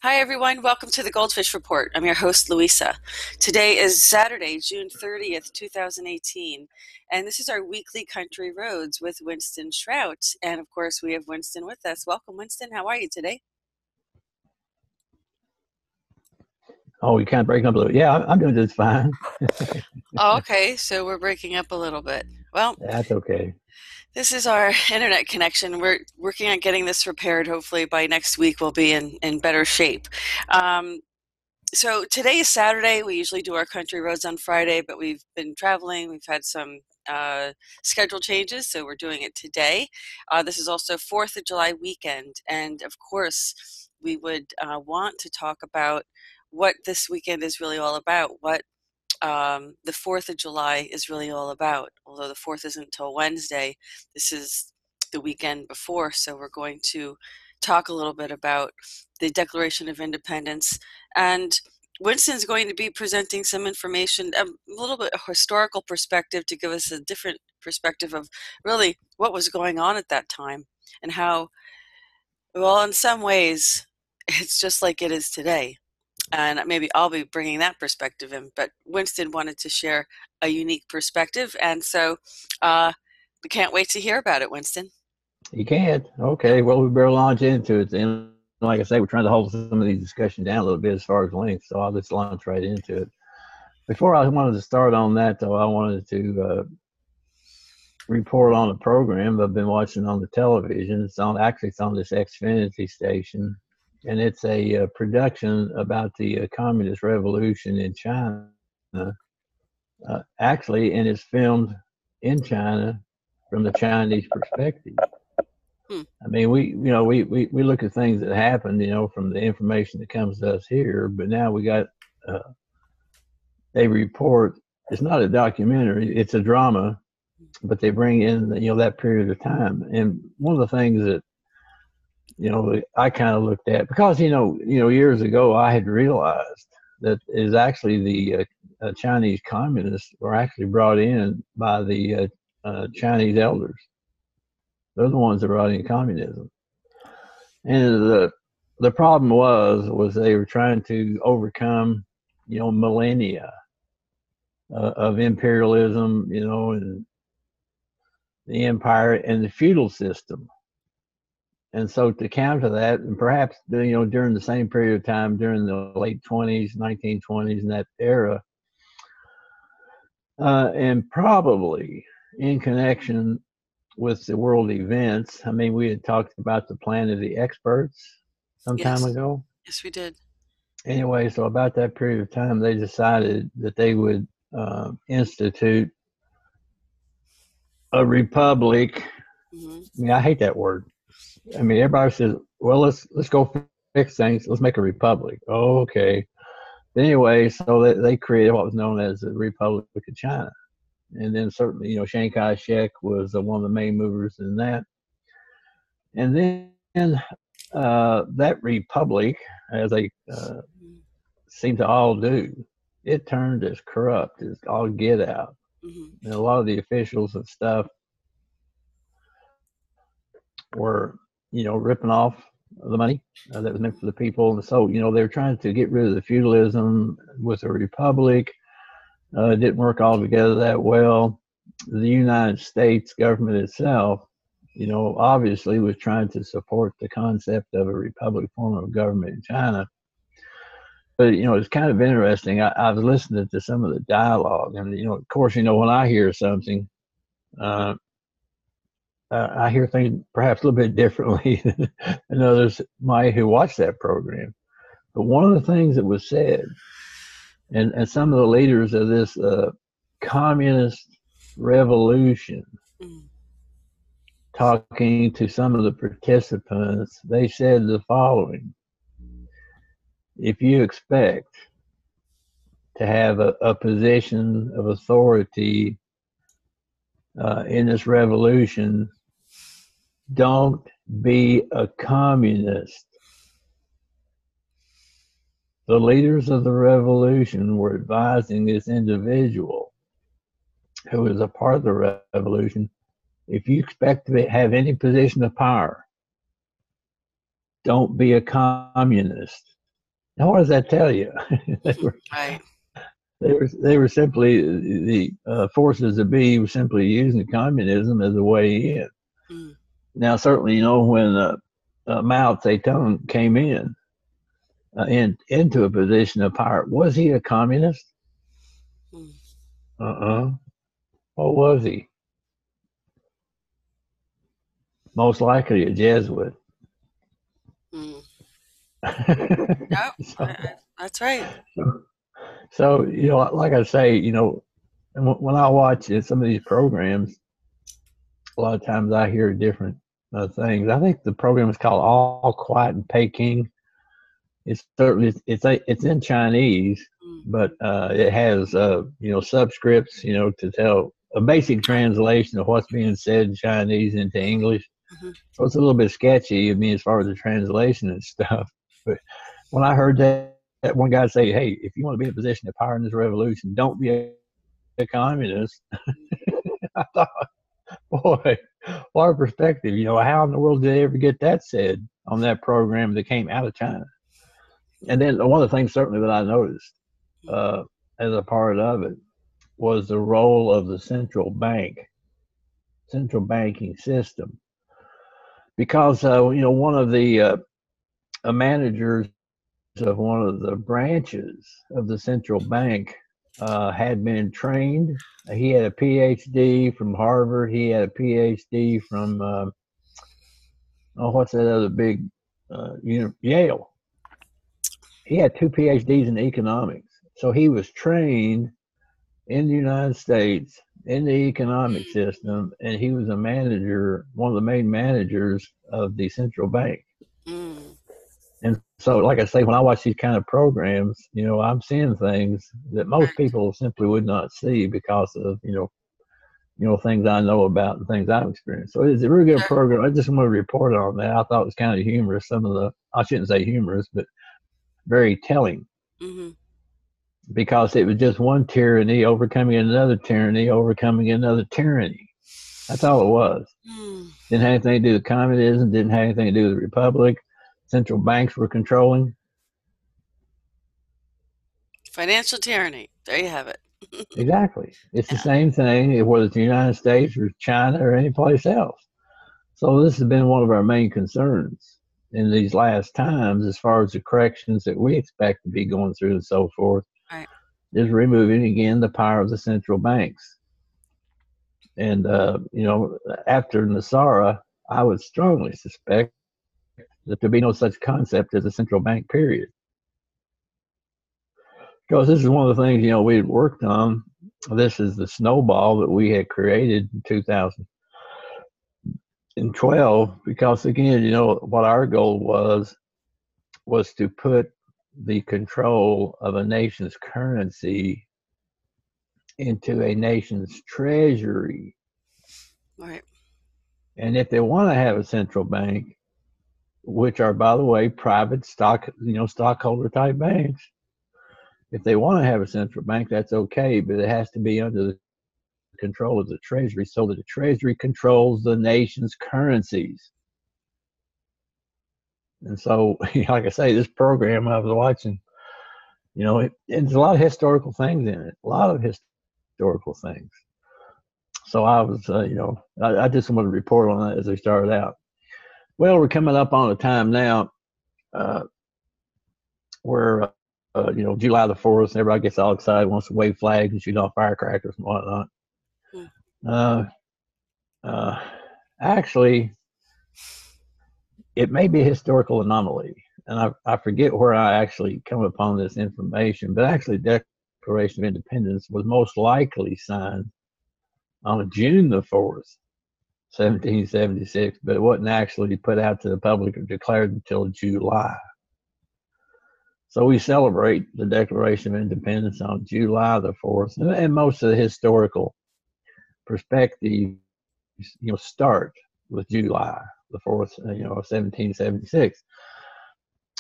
Hi, everyone. Welcome to the Goldfish Report. I'm your host, Louisa. Today is Saturday, June 30th, 2018, and this is our weekly Country Roads with Winston Shrout. And of course, we have Winston with us. Welcome, Winston. How are you today? Oh, you kind of break up a little. Yeah, I'm doing just fine. Oh, okay, so we're breaking up a little bit. Well, That's okay. this is our internet connection. We're working on getting this repaired. Hopefully, by next week, we'll be in better shape. Um, so today is Saturday. We usually do our country roads on Friday, but we've been traveling. We've had some schedule changes, so we're doing it today. This is also 4th of July weekend, and of course, we would want to talk about what this weekend is really all about, what the 4th of July is really all about. Although the 4th isn't until Wednesday, this is the weekend before, so we're going to talk a little bit about the Declaration of Independence. And Winston's going to be presenting some information, a little bit of historical perspective to give us a different perspective of really what was going on at that time and how, well, in some ways, it's just like it is today, and maybe I'll be bringing that perspective in. But Winston wanted to share a unique perspective, and so we can't wait to hear about it, Winston. You can't. Okay. Well, we better launch into it. And like I say, we're trying to hold some of these discussions down a little bit as far as length. So I'll just launch right into it. Before I wanted to start on that, though, I wanted to report on a program I've been watching on the television. It's on this Xfinity station, and it's a production about the communist revolution in China. Actually, and it's filmed in China from the Chinese perspective. Hmm. I mean, we look at things that happen, from the information that comes to us here, but now we got a report. It's not a documentary; it's a drama, but they bring in, that period of time. And one of the things that I kind of looked at, because years ago I had realized that is actually the Chinese communists were actually brought in by the Chinese elders. They're the ones that brought in communism, and the problem was they were trying to overcome, millennia of imperialism, and the empire and the feudal system. And so to counter that, and perhaps during the same period of time, during the late 20s, 1920s, and that era, and probably in connection with the world events. I mean, we had talked about the plan of the experts some time Yes, ago. yes, we did. Anyway, so about that period of time, they decided that they would institute a republic. Hmm. I mean, I hate that word. I mean, everybody says, "Well, let's go fix things. Let's make a republic." Oh, okay. Anyway, so they created what was known as the Republic of China, and then certainly, Chiang Kai-shek was one of the main movers in that. And then that republic, as they seem to all do, it turned as corrupt as all get out. Hmm. And a lot of the officials and stuff were, ripping off the money that was meant for the people. And so, they were trying to get rid of the feudalism with a republic. It didn't work altogether that well. The United States government itself, obviously was trying to support the concept of a republic form of government in China. But, it's kind of interesting. I was listening to some of the dialogue, and, of course, when I hear something, uh, I hear things perhaps a little bit differently than others might who watch that program. But one of the things that was said, and some of the leaders of this communist revolution, Hmm. talking to some of the participants, they said the following: if you expect to have a position of authority in this revolution, don't be a communist. The leaders of the revolution were advising this individual who was a part of the revolution: if you expect to have any position of power, don't be a communist. Now, what does that tell you? they Mhm. were Right. they were simply the forces that be were simply using communism as a way in. Mm. Now, certainly, when Mao Zedong came into a position of power, was he a communist? Mm. Uh-uh. What was he? Most likely a Jesuit. Mm. Yep. so, That's right. so, like I say, when I watch some of these programs, a lot of times I hear different things. I think the program is called All Quiet in Peking. It's certainly it's in Chinese, Mm. but it has subscripts, to tell a basic Right. translation of what's being said in Chinese into English. Hmm. So it's a little bit sketchy, as far as the translation and stuff. But when I heard that one guy say, "Hey, if you want to be in a position of power in this revolution, don't be a communist," I thought, boy, what a perspective. How in the world did they ever get that said on that program that came out of China? And then one of the things certainly that I noticed uh, as a part of it was the role of the central banking system, because one of the managers of one of the branches of the central bank had been trained. He had a PhD from Harvard. He had a PhD from what's that other big Yale. He had two PhDs in economics, so he was trained in the United States in the economic system, and he was a manager, one of the main managers of the central bank. Mm. And so, like I say, when I watch these kind of programs, I'm seeing things that most Right. people simply would not see because of things I know about and things I've experienced. So it's a really good Sure. program. I just want to report on that. I thought it was kind of humorous. Some of the I shouldn't say humorous, but very telling, Hmm. because it was just one tyranny overcoming another tyranny, overcoming another tyranny. That's all it was. Mm. Didn't have anything to do with communism, didn't have anything to do with the republic. Central banks were controlling. Financial tyranny. There you have it. Exactly. It's the Yeah. same thing, whether it's the United States or China or any place else. So this has been one of our main concerns in these last times, as far as the corrections that we expect to be going through and so forth, Right. is removing again the power of the central banks. And after Nasara, I would strongly suspect that there'd be no such concept as a central bank, period. Because this is one of the things we had worked on. This is the snowball that we had created in 2012. Because again, what our goal was to put the control of a nation's currency into a nation's treasury. Right. And if they want to have a central bank, which are, by the way, private stockholder type banks, if they want to have a central bank, that's okay, but it has to be under the control of the treasury, so that the treasury controls the nation's currencies. And so, like I say, this program I was watching, there's a lot of historical things in it, a lot of historical things. So I was, I just wanted to report on that as we started out. Well, we're coming up on a time now uh, where, July the 4th, everybody gets all excited, wants to wave flags and shoot off firecrackers and whatnot. Mm. Uh, uh, Actually, it may be a historical anomaly, and I forget where I actually come upon this information, but actually, the Declaration of Independence was most likely signed on June the 4th, 1776, but it wasn't actually put out to the public or declared until July. So we celebrate the Declaration of Independence on July the 4th, and most of the historical perspectives, start with July the 4th, 1776.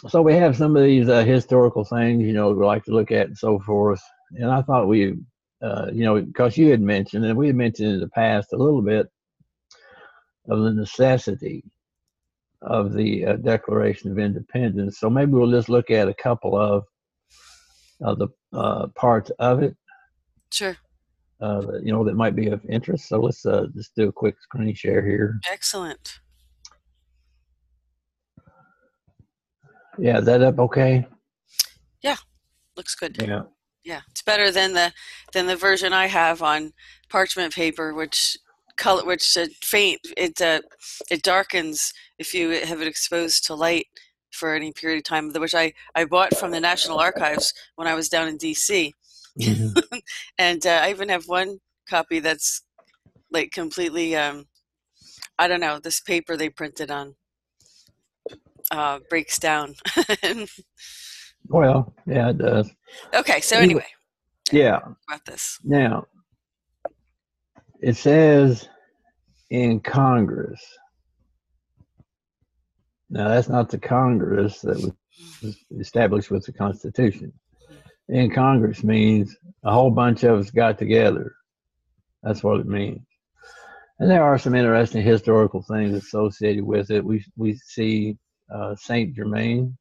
So we have some of these historical things, we like to look at and so forth. And I thought because you had mentioned, and we had mentioned in the past a little bit of the necessity of the Declaration of Independence. So maybe we'll just look at a couple of the parts of it. Sure. That might be of interest. So let's just do a quick screen share here. Excellent. Yeah, is that up okay? Yeah, looks good. Yeah. Yeah, it's better than the version I have on parchment paper, which faint. It darkens if you have it exposed to light for any period of time, which I bought from the National Archives when I was down in DC. Mm-hmm. And I even have one copy that's like completely I don't know, this paper they printed on breaks down. Well, yeah, it does. Okay, so anyway, yeah. about this. Now, it says in Congress. Now, that's not the Congress that was established with the Constitution. In Congress means a whole bunch of us got together. That's what it means. And there are some interesting historical things associated with it. We see Saint Germain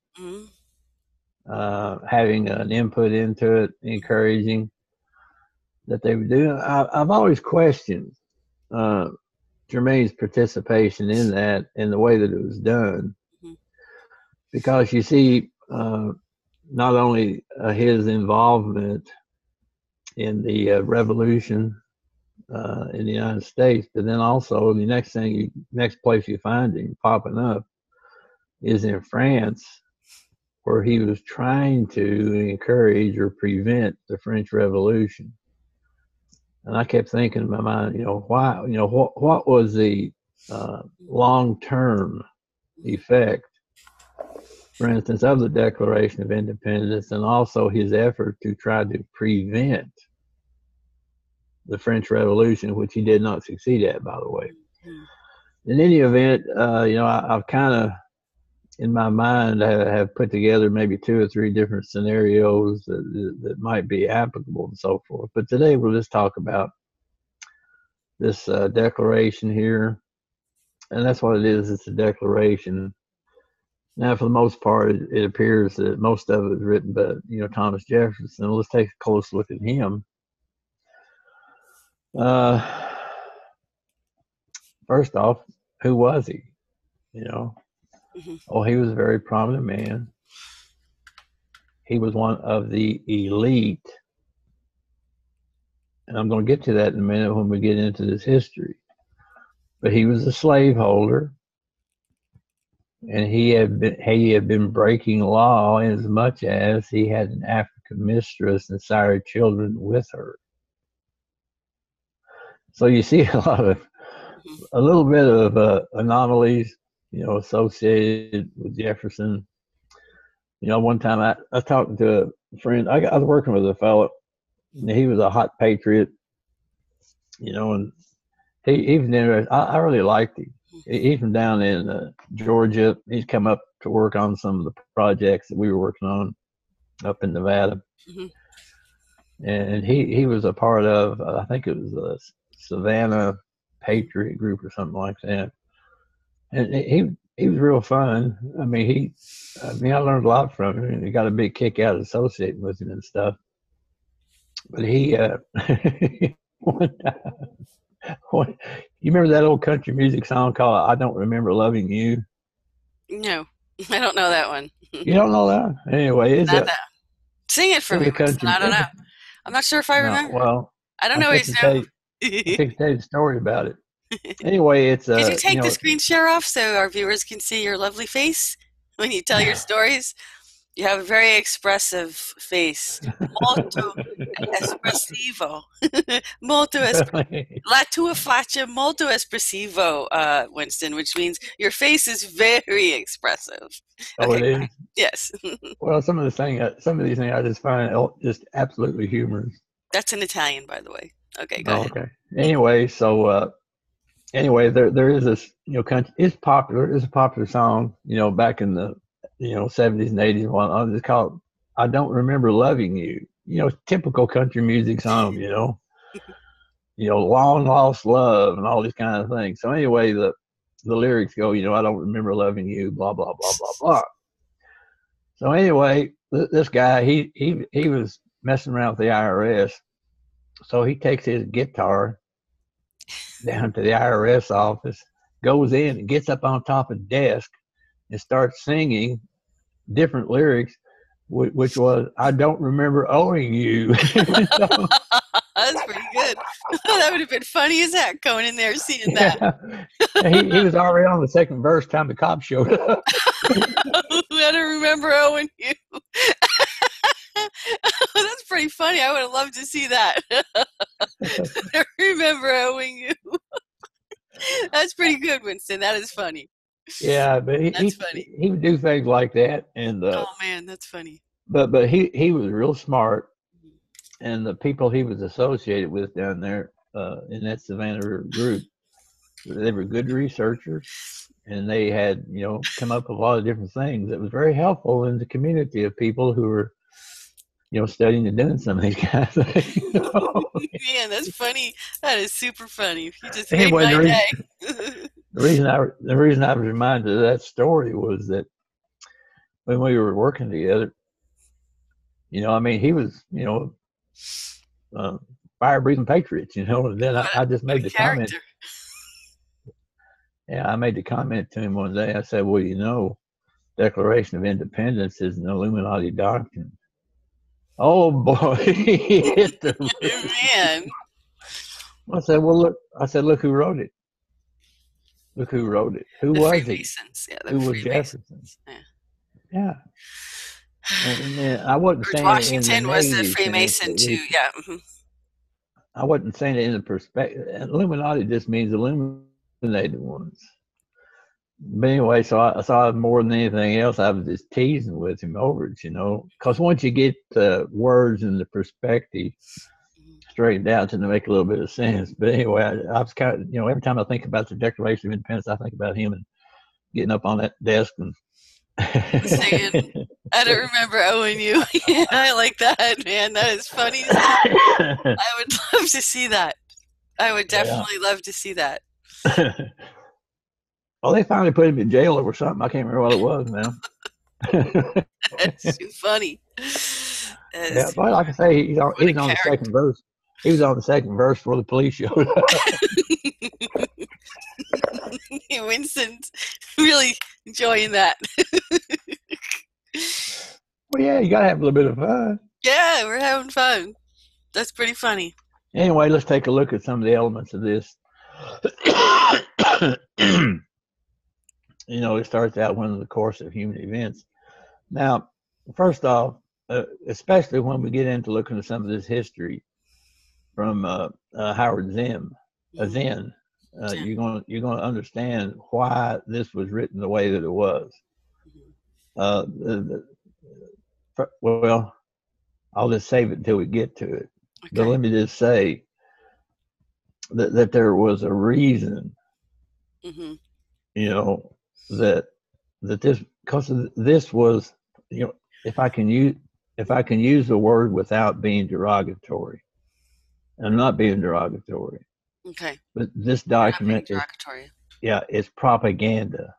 having an input into it, encouraging that they would do. I've always questioned Germain's participation in that and the way that it was done, because you see not only his involvement in the revolution in the United States, but then also the next place you find him popping up is in France, where he was trying to encourage or prevent the French Revolution. And I kept thinking in my mind, why, what was the long-term effect, for instance, of the Declaration of Independence, and also his effort to try to prevent the French Revolution, which he did not succeed at, by the way. In any event, I've kind of, in my mind, have put together maybe 2 or 3 different scenarios that might be applicable and so forth. But today we'll just talk about this declaration here. And that's what it is. It's a declaration. Now, for the most part, it appears that most of it is written by, Thomas Jefferson. Let's take a close look at him. First off, who was he? Oh, he was a very prominent man. He was one of the elite. And I'm going to get to that in a minute when we get into this history. But he was a slaveholder. And he had been breaking law as much as he had an African mistress and sired children with her. So you see a little bit of anomalies, associated with Jefferson. One time I talked to a friend. I was working with a fellow. He was a hot patriot, and he was interesting. I really liked him. He's from down in Georgia. He's come up to work on some of the projects that we were working on up in Nevada. And he was a part of, I think it was a Savannah Patriot group or something like that. And he was real fun. I learned a lot from him, and he got a big kick out of associating with him and stuff. But he, you remember that old country music song called "I Don't Remember Loving You"? No, I don't know that one. You don't know that? Anyway, sing it for me. Winston. I don't know. I'm not sure if I remember. Well, I don't know his name. I can tell you the story about it. Anyway, it's Could you take the screen share off so our viewers can see your lovely face when you tell your stories? You have a very expressive face. Molto espressivo. La tua faccia molto espressivo, Winston, which means your face is very expressive. Oh, okay, it is? Yes. Well, some of these things I just find just absolutely humorous. That's in Italian, by the way. Okay, go ahead. Okay. Anyway, so there is this, country. It's popular. It's a popular song, back in the 70s and 80s. One, I'll just call it "I Don't Remember Loving You." Typical country music song. Long lost love and all these kind of things. So anyway, the lyrics go, you know, I don't remember loving you, blah, blah, blah, blah, blah. So anyway, this guy, he was messing around with the IRS. So he takes his guitar down to the IRS office, goes in and gets up on top of the desk and starts singing different lyrics, which was, I don't remember owing you. So, That's pretty good. That would have been funny as heck going in there seeing that. Yeah. He was already on the second verse time the cops showed up. I don't remember owing you. That's pretty funny. I would have loved to see that. I remember owing you. That's pretty good, Winston. That is funny. Yeah, but Funny. He would do things like that, and Oh man, that's funny. but he was real smart, and the people he was associated with down there in that Savannah group, they were good researchers, and they had, you know, come up with a lot of different things that was very helpful in the community of people who were, you know, studying and doing some of these kinds of things. You know? Man, that's funny. That is super funny. You just Anyway, made my day. the reason I was reminded of that story was that when we were working together, you know, I mean, he was, you know, fire breathing patriots, you know, and then I just made the comment. Yeah, I made the comment to him one day. I said, well, you know, Declaration of Independence is an Illuminati doctrine. Oh boy, he hit the man. I said, well, look who wrote it. Look who wrote it. Who was he? Yeah, who was Jefferson? Yeah. And I wasn't saying Washington was the Freemason too. Yeah. Mm-hmm. I wasn't saying it in the perspective. Illuminati just means illuminated ones. But anyway, so I more than anything else, I was just teasing with him over it, you know, because once you get the words and the perspective straightened out, to make a little bit of sense. But anyway, I was kind of, you know, every time I think about the Declaration of Independence, I think about him and getting up on that desk and saying, I don't remember owing you. Yeah, I like that, man. That is funny. I would love to see that. I would definitely love to see that. Well, they finally put him in jail over something. I can't remember what it was now. That's too funny. Yeah, but like I say, he's on the second verse. He was on the second verse before the police showed up. Winston's really enjoying that. Well, yeah, you got to have a little bit of fun. Yeah, we're having fun. That's pretty funny. Anyway, let's take a look at some of the elements of this. You know, it starts out in the course of human events. Now, first off, especially when we get into looking at some of this history from Howard Zinn, you're going to understand why this was written the way that it was. Well, I'll just save it until we get to it. Okay. But let me just say that there was a reason, you know, that this, because this was, you know, if I can use the word without being derogatory. I'm not being derogatory. Okay. But this document is, yeah, it's propaganda.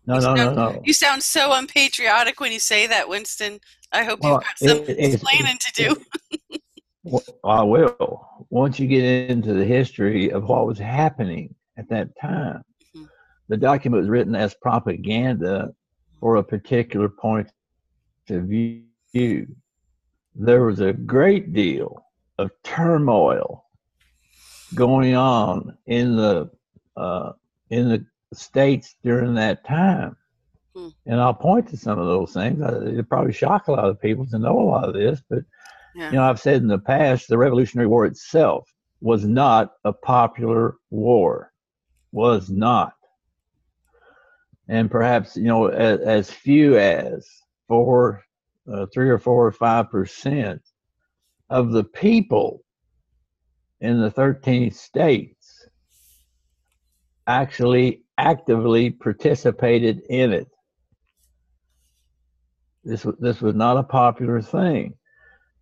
No. You sound so unpatriotic when you say that, Winston. I hope you've got some explaining to do. Well, I will. Once you get into the history of what was happening at that time, the document was written as propaganda for a particular point of view. There was a great deal of turmoil going on in the states during that time, and I'll point to some of those things. It'll probably shock a lot of people to know a lot of this, but you know, I've said in the past, the Revolutionary War itself was not a popular war, was not. And perhaps, you know, as few as 3 or 4 or 5% of the people in the 13 states actually actively participated in it. This was not a popular thing.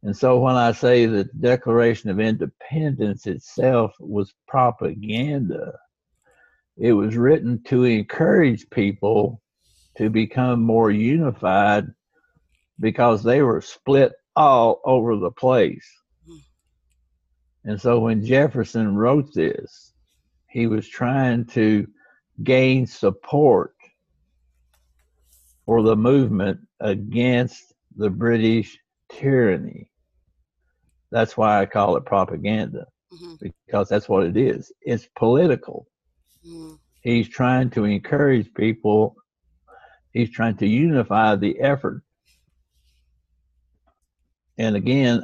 And so when I say that the Declaration of Independence itself was propaganda, It was written to encourage people to become more unified because they were split all over the place. And so when Jefferson wrote this, he was trying to gain support for the movement against the British tyranny. That's why I call it propaganda, because that's what it is. It's political. He's trying to encourage people. He's trying to unify the effort. And again,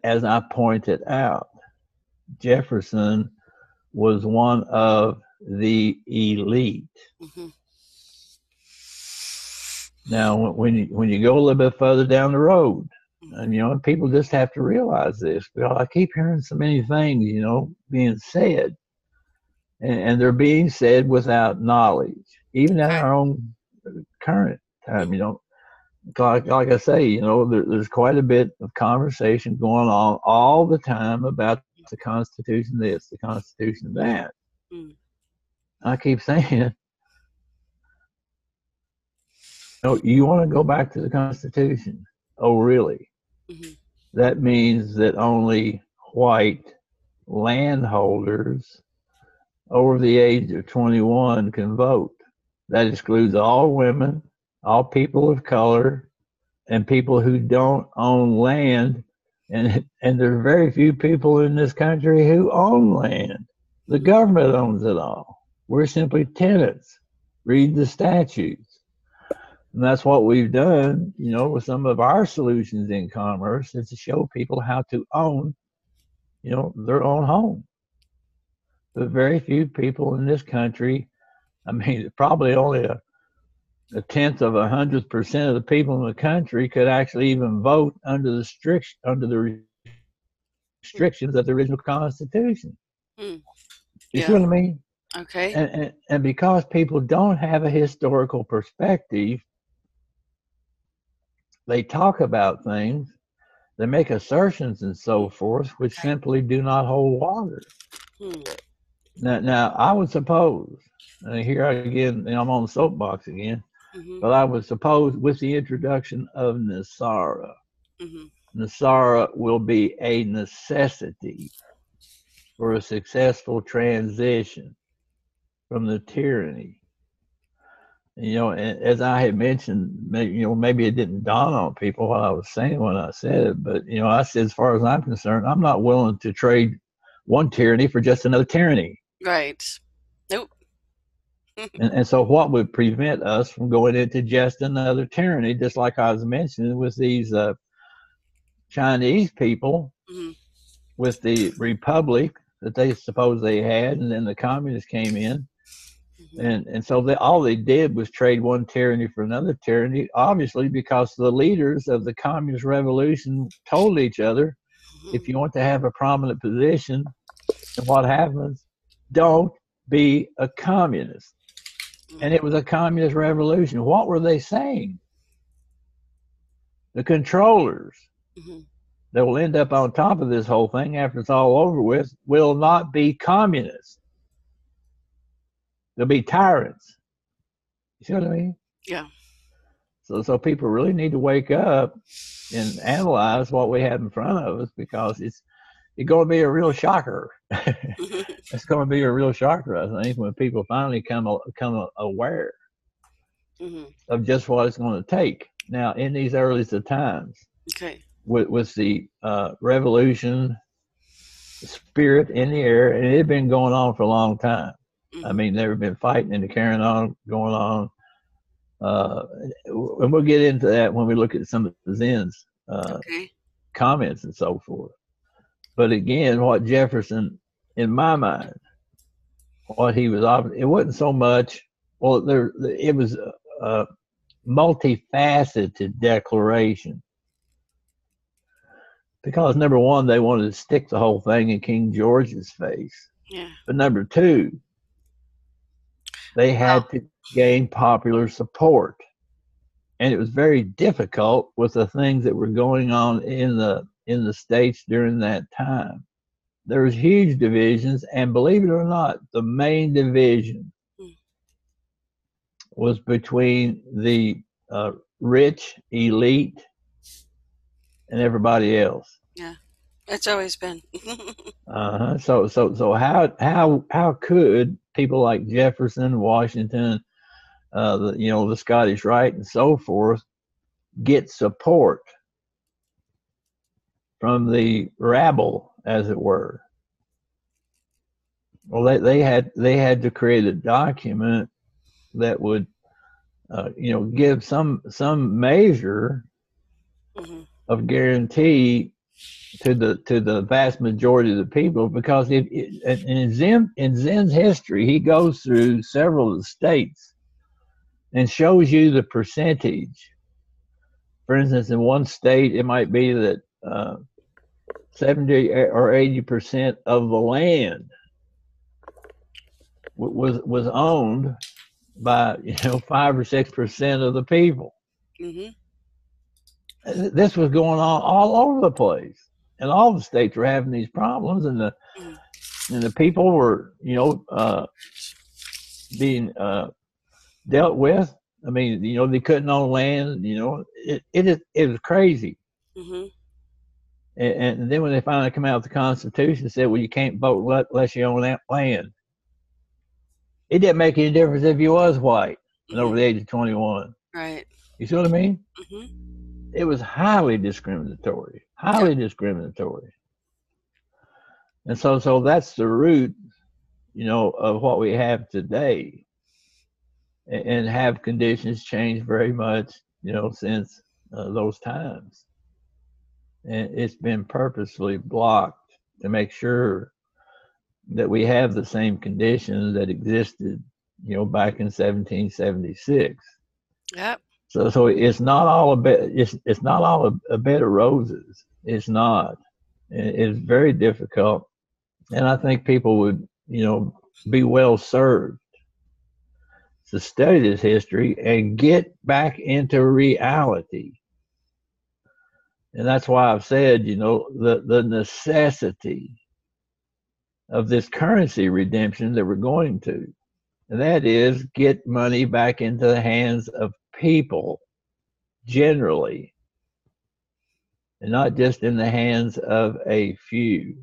as I pointed out, Jefferson was one of the elite. Now, when you go a little bit further down the road, and people just have to realize this, because I keep hearing so many things, being said, and they're being said without knowledge, even in our own current time. Like I say, there's quite a bit of conversation going on all the time about the Constitution this, the Constitution that. I keep saying, you want to go back to the Constitution? Oh, really? That means that only white landholders over the age of 21 can vote. That excludes all women, all people of color, and people who don't own land. And there are very few people in this country who own land. The government owns it all. We're simply tenants. Read the statutes. And that's what we've done, with some of our solutions in commerce, is to show people how to own, their own home. But very few people in this country, probably only a tenth of 100% of the people in the country could actually even vote under the restrictions of the original Constitution. You see what I mean? Okay. And because people don't have a historical perspective, they talk about things, they make assertions and so forth, which simply do not hold water. Now, I would suppose, and here again, I'm on the soapbox again, but I would suppose with the introduction of NESARA, NESARA will be a necessity for a successful transition from the tyranny. As I had mentioned, maybe it didn't dawn on people what I was saying when I said it, but, I said, as far as I'm concerned, I'm not willing to trade one tyranny for just another tyranny. Right. Nope. And so what would prevent us from going into just another tyranny, just like I was mentioning with these Chinese people, with the republic that they suppose they had, and then the communists came in. And so all they did was trade one tyranny for another tyranny, obviously because the leaders of the communist revolution told each other, if you want to have a prominent position, and what happens, don't be a communist. And it was a communist revolution. What were they saying? The controllers that will end up on top of this whole thing after it's all over with will not be communists. They'll be tyrants. You see what I mean? Yeah. So people really need to wake up and analyze what we have in front of us, because it's going to be a real shocker. It's going to be a real shocker, I think, when people finally come aware of just what it's going to take. Now, in these earliest of times, with the revolution spirit in the air, and it had been going on for a long time. They've been fighting and carrying on, going on. And we'll get into that when we look at some of the Zen's comments and so forth. But again, what Jefferson, in my mind, what he was offering, it wasn't so much, it was a multifaceted declaration. Because number one, they wanted to stick the whole thing in King George's face. Yeah. But number two, they had to gain popular support. And it was very difficult with the things that were going on in the states during that time. There was huge divisions, and believe it or not, the main division was between the rich elite and everybody else. Yeah, it's always been. So how could people like Jefferson, Washington, the Scottish Rite, and so forth get support from the rabble, as it were? Well, they had to create a document that would give some measure Mm-hmm. of guarantee to the vast majority of the people, because in Zen's history, he goes through several of the states and shows you the percentage. For instance, in one state, it might be that 70 or 80% of the land was owned by 5 or 6% of the people. Mm-hmm. This was going on all over the place, and all the states were having these problems, and the people were being dealt with. I mean, they couldn't own land. It was crazy. Mm-hmm. And then when they finally come out with the Constitution, said, well, you can't vote unless you own that land. It didn't make any difference if you was white and over the age of 21. Right. You see what I mean? Mm-hmm. It was highly discriminatory. Discriminatory. And so that's the root, of what we have today. And have conditions changed very much, since those times. And it's been purposely blocked to make sure that we have the same conditions that existed, back in 1776. Yep. So it's not all a bed. It's not all a bed of roses. It's not. It's very difficult, and I think people would, be well served to study this history and get back into reality. And that's why I've said, the necessity of this currency redemption that we're going to, and that is get money back into the hands of people generally, and not just in the hands of a few,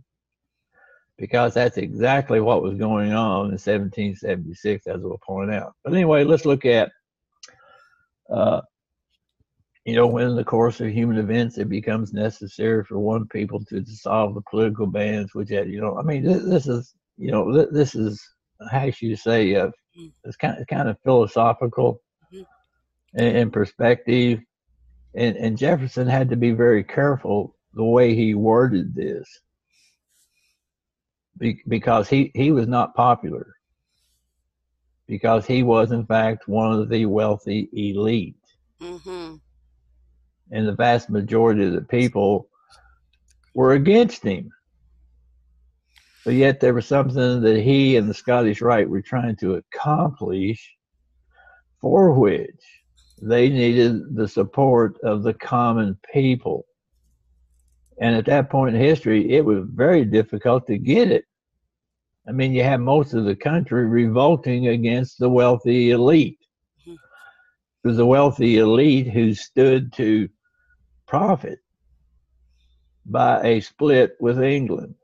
because that's exactly what was going on in 1776, as we'll point out. But anyway, let's look at, when in the course of human events it becomes necessary for one people to dissolve the political bands, which had, this is, this is, how should you say, it's kind of philosophical in perspective. And Jefferson had to be very careful the way he worded this, because he was not popular, because he was, in fact, one of the wealthy elite. Mm-hmm. And the vast majority of the people were against him. But yet there was something that he and the Scottish Rite were trying to accomplish, for which they needed the support of the common people. And at that point in history, it was very difficult to get it. I mean, you have most of the country revolting against the wealthy elite. It was the wealthy elite who stood to profit by a split with England.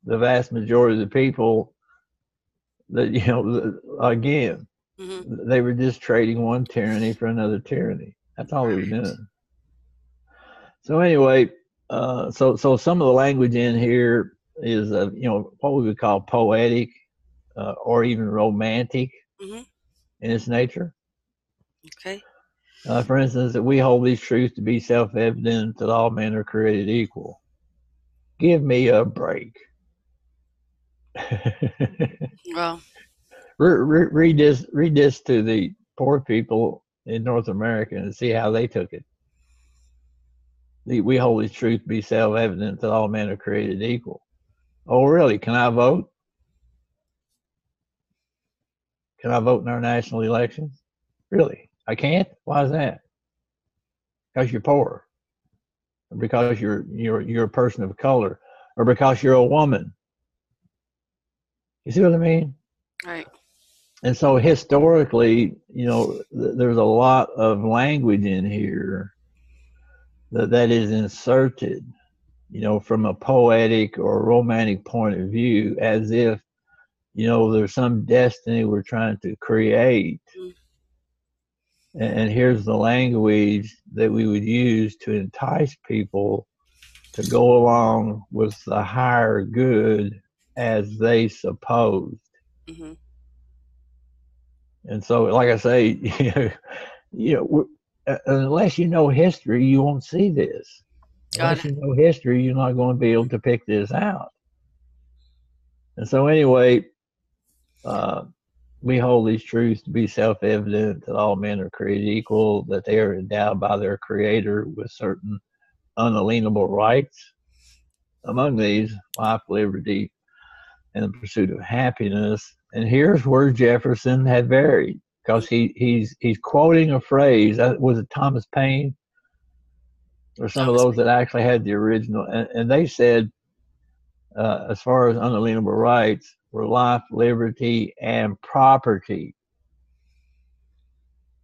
The vast majority of the people that, again, they were just trading one tyranny for another tyranny. That's all they were doing. So anyway, so some of the language in here is, what we would call poetic, or even romantic in its nature. Okay. For instance, that we hold these truths to be self-evident, that all men are created equal. Give me a break. Well, read this to the poor people in North America and see how they took it. We hold these truths to be self-evident, that all men are created equal. Oh, really? Can I vote? Can I vote in our national elections? Really? I can't? Why is that? Because you're poor, or because you're a person of color, or because you're a woman. You see what I mean? right. And so historically, there's a lot of language in here that is inserted, from a poetic or romantic point of view, as if, there's some destiny we're trying to create. Mm, And here's the language that we would use to entice people to go along with the higher good as they supposed. mm-hmm. And so, like I say, unless you know history, you won't see this. Got Unless it. you know history, you're not going to be able to pick this out. And so, anyway, uh, we hold these truths to be self-evident that all men are created equal, that they are endowed by their Creator with certain unalienable rights. Among these, life, liberty, and the pursuit of happiness. And here's where Jefferson had varied, because he's quoting a phrase. Was it Thomas Paine or some of Thomas. those that actually had the original? And they said, as far as unalienable rights, were life, liberty, and property.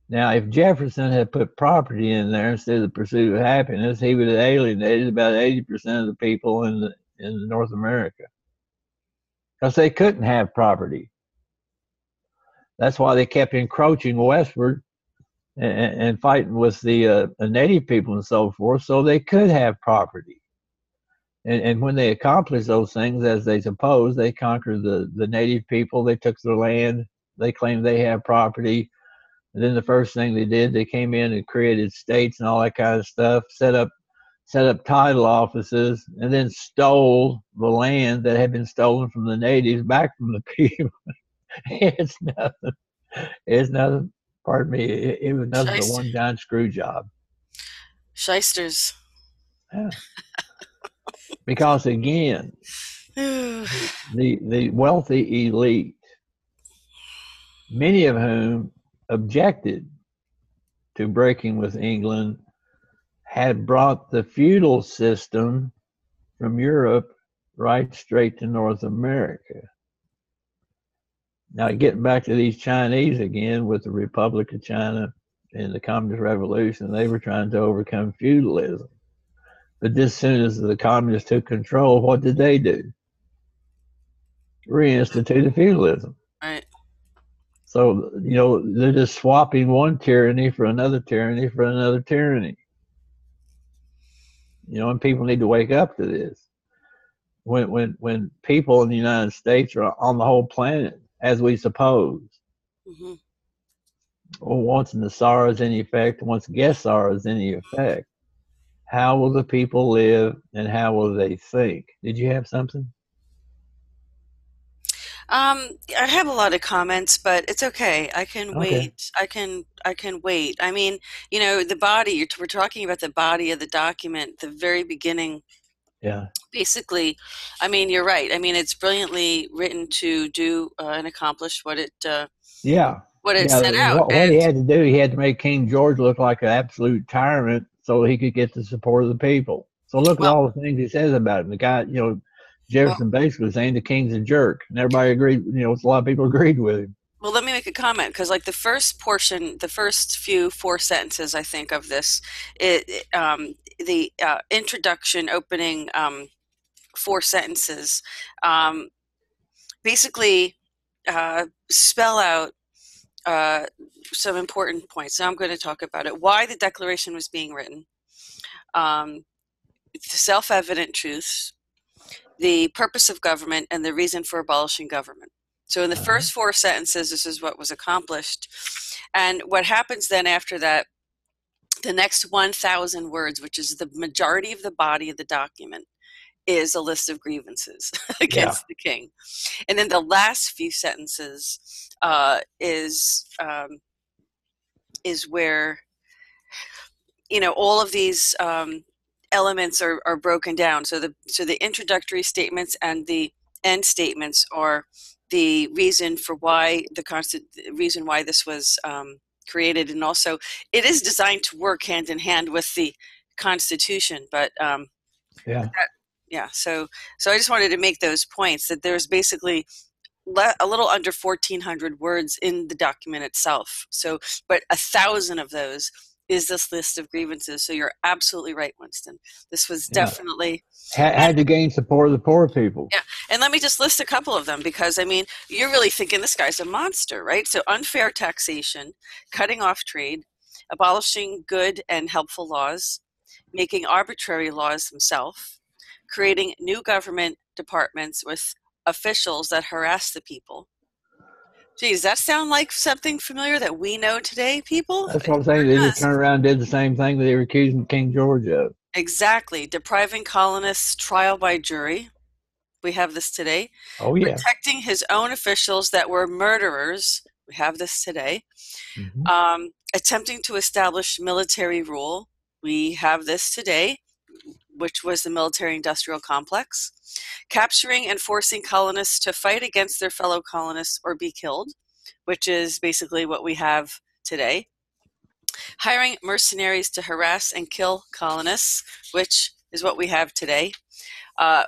Now, if Jefferson had put property in there instead of the pursuit of happiness, he would have alienated about 80% of the people in North America, because they couldn't have property. That's why they kept encroaching westward and fighting with the native people and so forth, so they could have property. And when they accomplished those things, as they supposed, they conquered the native people. They took their land. They claimed they had property. And then the first thing they did, they came in and created states and all that kind of stuff, set up title offices, and then stole the land that had been stolen from the natives back from the people. It's nothing. It's nothing. Pardon me. It was nothing but Shyster. one giant screw job. Shysters. Yeah. Because again, the wealthy elite, many of whom objected to breaking with England, had brought the feudal system from Europe right straight to North America. Now, getting back to these Chinese again, with the Republic of China and the Communist Revolution, they were trying to overcome feudalism. But as soon as the communists took control, what did they do? Reinstituted feudalism. Right. So, they're just swapping one tyranny for another tyranny for another tyranny. And people need to wake up to this. When people in the United States are on the whole planet, as we suppose, Mm-hmm. or once Nasara is in effect, once Gesar is in effect, how will the people live and how will they think? Did you have something? I have a lot of comments, but it's okay. I can Okay. wait. I can wait. I mean, the body, we're talking about the body of the document, the very beginning. Yeah. Basically, I mean, you're right. I mean, it's brilliantly written to do and accomplish Yeah. what it Yeah. set out. What he And had to do, he had to make King George look like an absolute tyrant so he could get the support of the people. So look at well, all the things he says about him. The guy, well, Jefferson basically saying the king's a jerk, and everybody agreed. A lot of people agreed with him. well, let me make a comment because, like the first portion, the first few four sentences, I think of this, the introduction, opening four sentences, um, basically spell out some important points. So I'm going to talk about it. Why the Declaration was being written, um, self-evident truths, the purpose of government, and the reason for abolishing government. So in the Uh-huh. first four sentences, this is what was accomplished. And what happens then after that, the next 1,000 words, which is the majority of the body of the document, is a list of grievances Yeah. against the king. And then the last few sentences is where all of these elements are broken down. So the introductory statements and the end statements are the reason for why reason why this was created, and also it is designed to work hand in hand with the Constitution. But Yeah. yeah, so I just wanted to make those points that there's basically a little under 1,400 words in the document itself. So, but 1,000 of those is this list of grievances. So you're absolutely right, Winston. This was Yeah. definitely. Had to gain support of the poor people. Yeah, and let me just list a couple of them because I mean, you're really thinking this guy's a monster, right? So unfair taxation, cutting off trade, abolishing good and helpful laws, making arbitrary laws himself, creating new government departments with officials that harass the people. Geez, that sound like something familiar that we know today, people? That's It what I'm saying. sure They just does. turned around and did the same thing that they were accusing King George of. Exactly. Depriving colonists trial by jury. We have this today. Oh, yeah. Protecting his own officials that were murderers. We have this today. Mm-hmm. Attempting to establish military rule. We have this today, which was the military-industrial complex. Capturing and forcing colonists to fight against their fellow colonists or be killed, which is basically what we have today. Hiring mercenaries to harass and kill colonists, which is what we have today.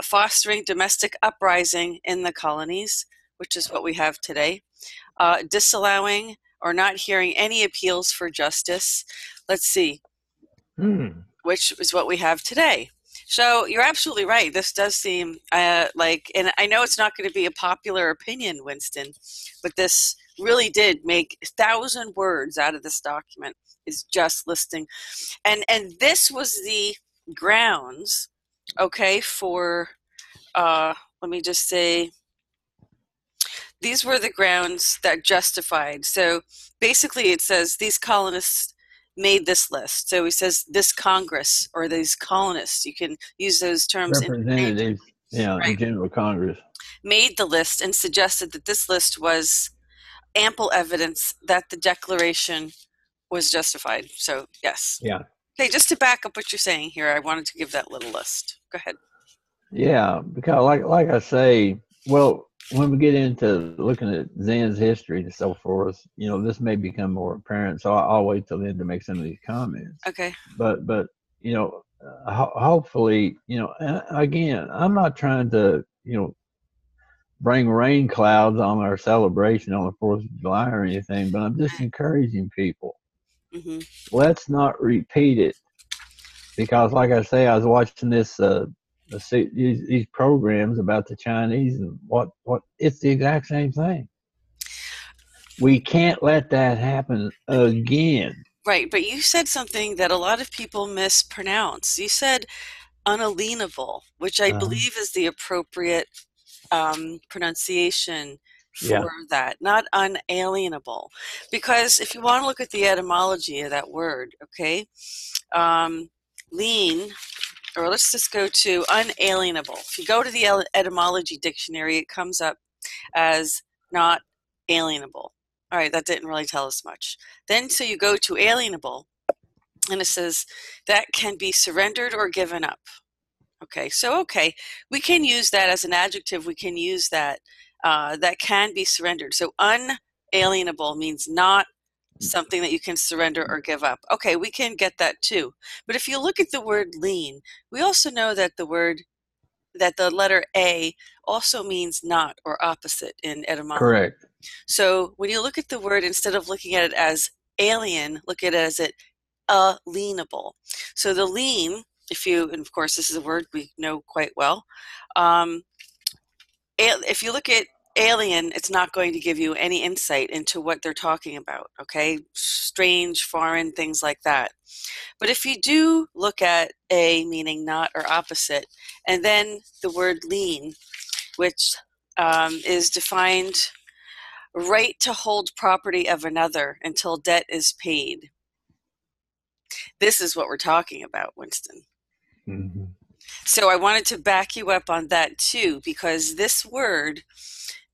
Fostering domestic uprising in the colonies, which is what we have today. Disallowing or not hearing any appeals for justice. Let's see, which is what we have today. So you're absolutely right. This does seem like, and I know it's not going to be a popular opinion, Winston, but this really did make 1,000 words out of this document. Is just listing, and this was the grounds, okay, for let me just say, these were the grounds that justified. So basically, it says these colonists made this list. So he says this Congress or these colonists, you can use those terms interchangeably. Representatives, yeah, in Right. General Congress. Made the list and suggested that this list was ample evidence that the Declaration was justified. So, yes. Yeah. Okay, just to back up what you're saying here, I wanted to give that little list. Go ahead. Yeah, because like I say, well, when we get into looking at Zen's history and so forth, this may become more apparent. So I'll wait till then to make some of these comments. Okay. But hopefully, again, I'm not trying to bring rain clouds on our celebration on the 4th of July or anything, but I'm just encouraging people. Mm-hmm. Let's not repeat it, because, like I say, I was watching this these programs about the Chinese and what it's the exact same thing. We can't let that happen again. Right, but you said something that a lot of people mispronounce. You said unalienable, which I believe is the appropriate pronunciation for that, not unalienable. Because if you want to look at the etymology of that word, okay, lean, or let's just go to unalienable. If you go to the etymology dictionary, it comes up as not alienable. All right, that didn't really tell us much. Then, so you go to alienable, and it says that can be surrendered or given up. Okay, so we can use that as an adjective. We can use that that can be surrendered. So unalienable means not something that you can surrender or give up. Okay, we can get that too. But if you look at the word lean, we also know that the letter A also means not or opposite in etymology. Correct. So when you look at the word, instead of looking at it as alien, look at it as alienable. So the lean, and of course this is a word we know quite well, if you look at alien, it's not going to give you any insight into what they're talking about, okay? Strange, foreign, things like that. But if you do look at a meaning not or opposite, and then the word lean, which is defined right to hold property of another until debt is paid. This is what we're talking about, Winston. Mm-hmm. So I wanted to back you up on that too, because this word,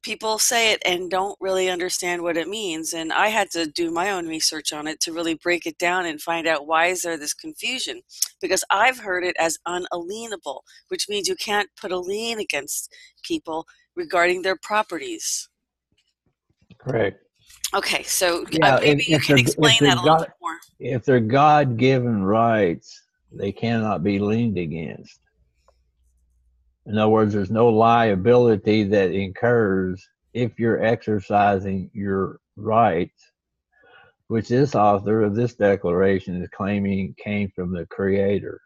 people say it and don't really understand what it means. And I had to do my own research on it to really break it down and find out why is there this confusion. Because I've heard it as unalienable, which means you can't put a lien against people regarding their properties. Correct. Okay, so Yeah, maybe you can explain that a little bit more. If they're God-given rights, they cannot be leaned against. In other words, there's no liability that incurs if you're exercising your rights, which this author of this declaration is claiming came from the Creator.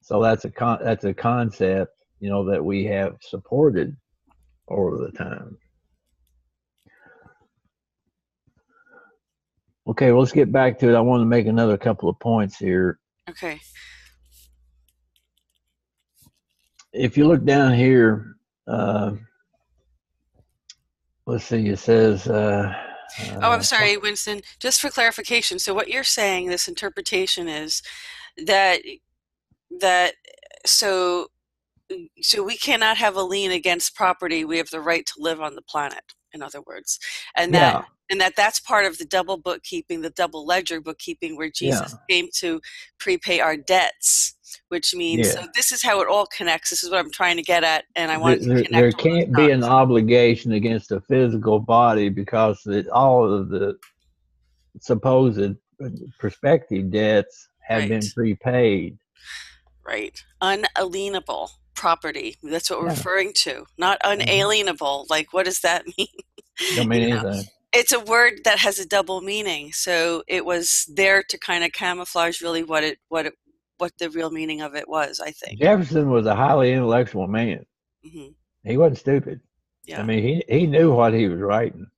So that's a concept, that we have supported over the time. Okay, well, let's get back to it. I want to make another couple of points here. Okay. If you look down here, let's see, it says... I'm sorry, Winston. Just for clarification, so what you're saying, this interpretation is that that so we cannot have a lien against property. We have the right to live on the planet, in other words, and yeah. that's part of the double bookkeeping, the double ledger bookkeeping, where Jesus came to prepay our debts, which means so this is how it all connects. This is what I'm trying to get at, and I want to connect. There can't be an obligation against a physical body because all of the supposed prospective debts have been prepaid. Right. Unalienable property. That's what we're referring to. Not unalienable. Like, what does that mean? Don't mean anything. It's a word that has a double meaning. So it was there to kind of camouflage really what the real meaning of it was, I think. Jefferson was a highly intellectual man. Mm-hmm. He wasn't stupid. Yeah. I mean, he knew what he was writing.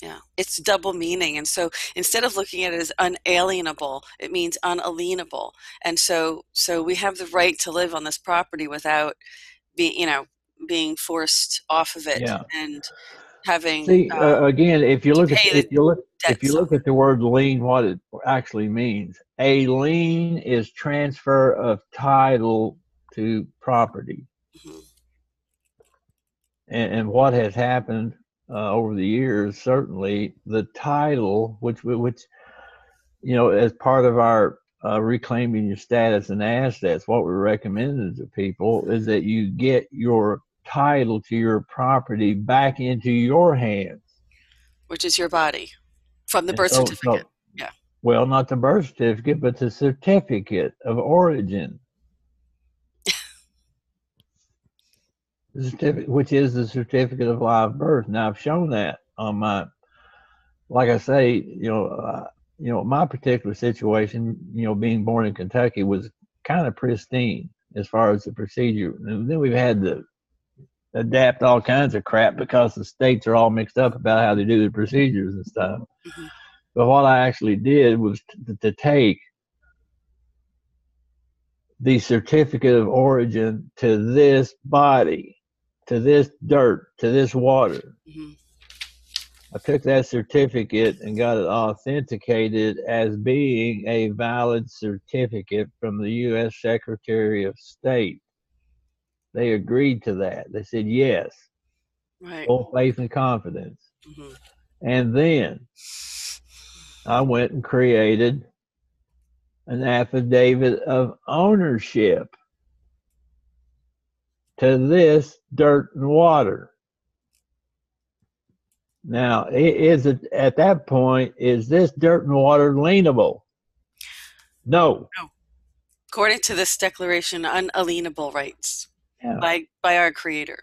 Yeah, it's double meaning. And so instead of looking at it as unalienable, it means unalienable. And so we have the right to live on this property without being forced off of it and having again, if you look at the word lien, what it actually means, a lien is transfer of title to property. Mm-hmm. And what has happened over the years, certainly the title, which as part of our reclaiming your status and assets, what we recommended to people is that you get your title to your property back into your hands, which is your body, from the birth certificate. Yeah. Well, not the birth certificate, but the certificate of origin. Which is the certificate of live birth. Now, I've shown that on my, like I say, my particular situation, being born in Kentucky was kind of pristine as far as the procedure. And then we've had to adapt all kinds of crap because the states are all mixed up about how they do the procedures and stuff. Mm-hmm. But what I actually did was to take the certificate of origin to this body, to this dirt, to this water. Mm-hmm. I took that certificate and got it authenticated as being a valid certificate from the U.S. Secretary of State. They agreed to that. They said yes. Right. Full faith and confidence. Mm-hmm. And then I went and created an affidavit of ownership to this dirt and water. Now, at that point, is this dirt and water lienable? No. According to this declaration, unalienable rights by our Creator.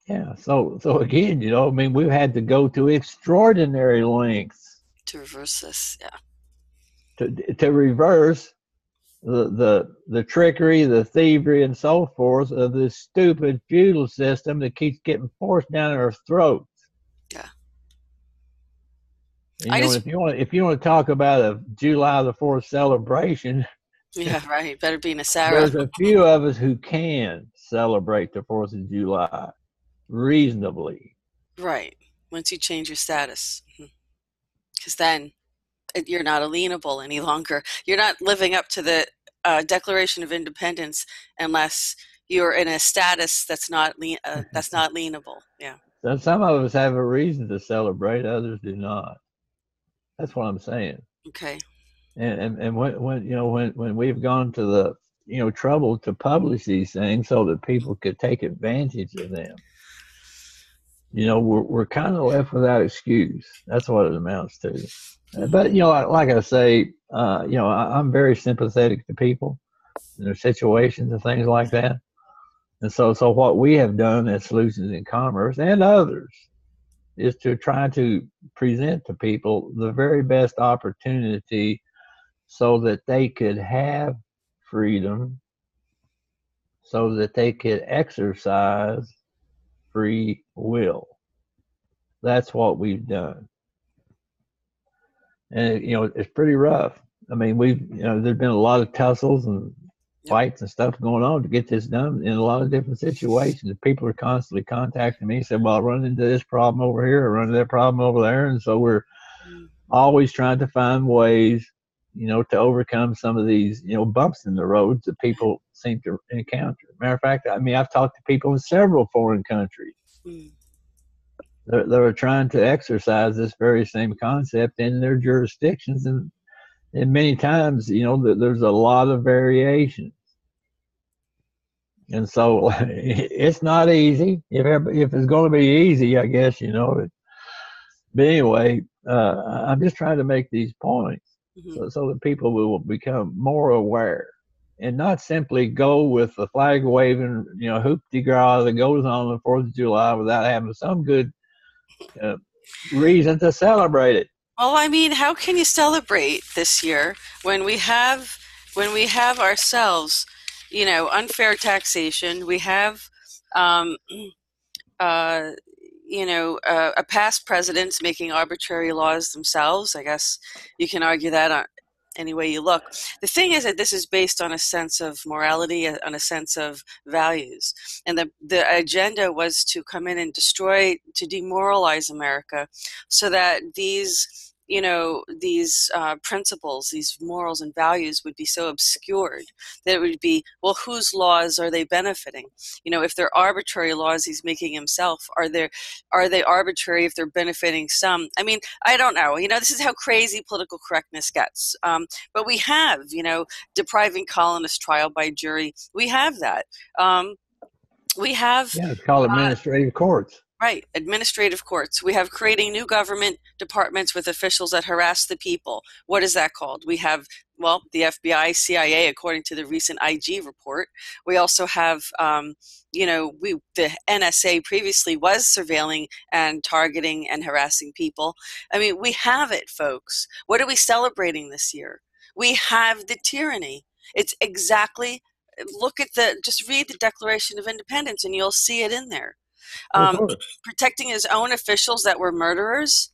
Yeah. So again, we've had to go to extraordinary lengths to reverse this. Yeah. To reverse the trickery, the thievery, and so forth of this stupid feudal system that keeps getting forced down our throats. Yeah. If you want to talk about a July the 4th celebration, yeah, right. Better be in a Sarah. There's a few of us who can celebrate the 4th of July reasonably. Right. Once you change your status, because then you're not alienable any longer. You're not living up to the Declaration of Independence unless you're in a status that's not lienable. Yeah. So some of us have a reason to celebrate; others do not. That's what I'm saying. Okay. And when we've gone to the trouble to publish these things so that people could take advantage of them, we're kind of left without excuse. That's what it amounts to. But like I say, I'm very sympathetic to people in their situations and things like that. And so what we have done at Solutions in Commerce and others is to try to present to people the very best opportunity so that they could have freedom, so that they could exercise free will. That's what we've done. And, it's pretty rough. I mean, there's been a lot of tussles and Yep. fights and stuff going on to get this done in a lot of different situations. People are constantly contacting me, said, well, I run into this problem over here, I run into that problem over there. And so we're always trying to find ways, to overcome some of these, bumps in the roads that people seem to encounter. Matter of fact, I mean, I've talked to people in several foreign countries. Mm. They're trying to exercise this very same concept in their jurisdictions. And many times, there's a lot of variation. And so it's not easy. If it's going to be easy, I guess, But anyway, I'm just trying to make these points so that people will become more aware and not simply go with the flag waving, hoop-de-gra that goes on the 4th of July without having some good reason to celebrate it. Well, I mean, how can you celebrate this year when we have ourselves, unfair taxation? We have, a past presidents making arbitrary laws themselves. I guess you can argue that any way you look. The thing is that this is based on a sense of morality, on a sense of values. And the agenda was to come in and destroy, to demoralize America so that these principles, these morals and values would be so obscured that it would be, well, whose laws are they benefiting? If they're arbitrary laws he's making himself, are they arbitrary if they're benefiting some? I mean, I don't know. This is how crazy political correctness gets. But we have, depriving colonists trial by jury. We have that. We have. Yeah, it's called administrative courts. Right, administrative courts. We have creating new government departments with officials that harass the people. What is that called? We have, well, the FBI, CIA, according to the recent IG report. We also have, the NSA previously was surveilling and targeting and harassing people. I mean, we have it, folks. What are we celebrating this year? We have the tyranny. It's exactly, just read the Declaration of Independence and you'll see it in there. Protecting his own officials that were murderers.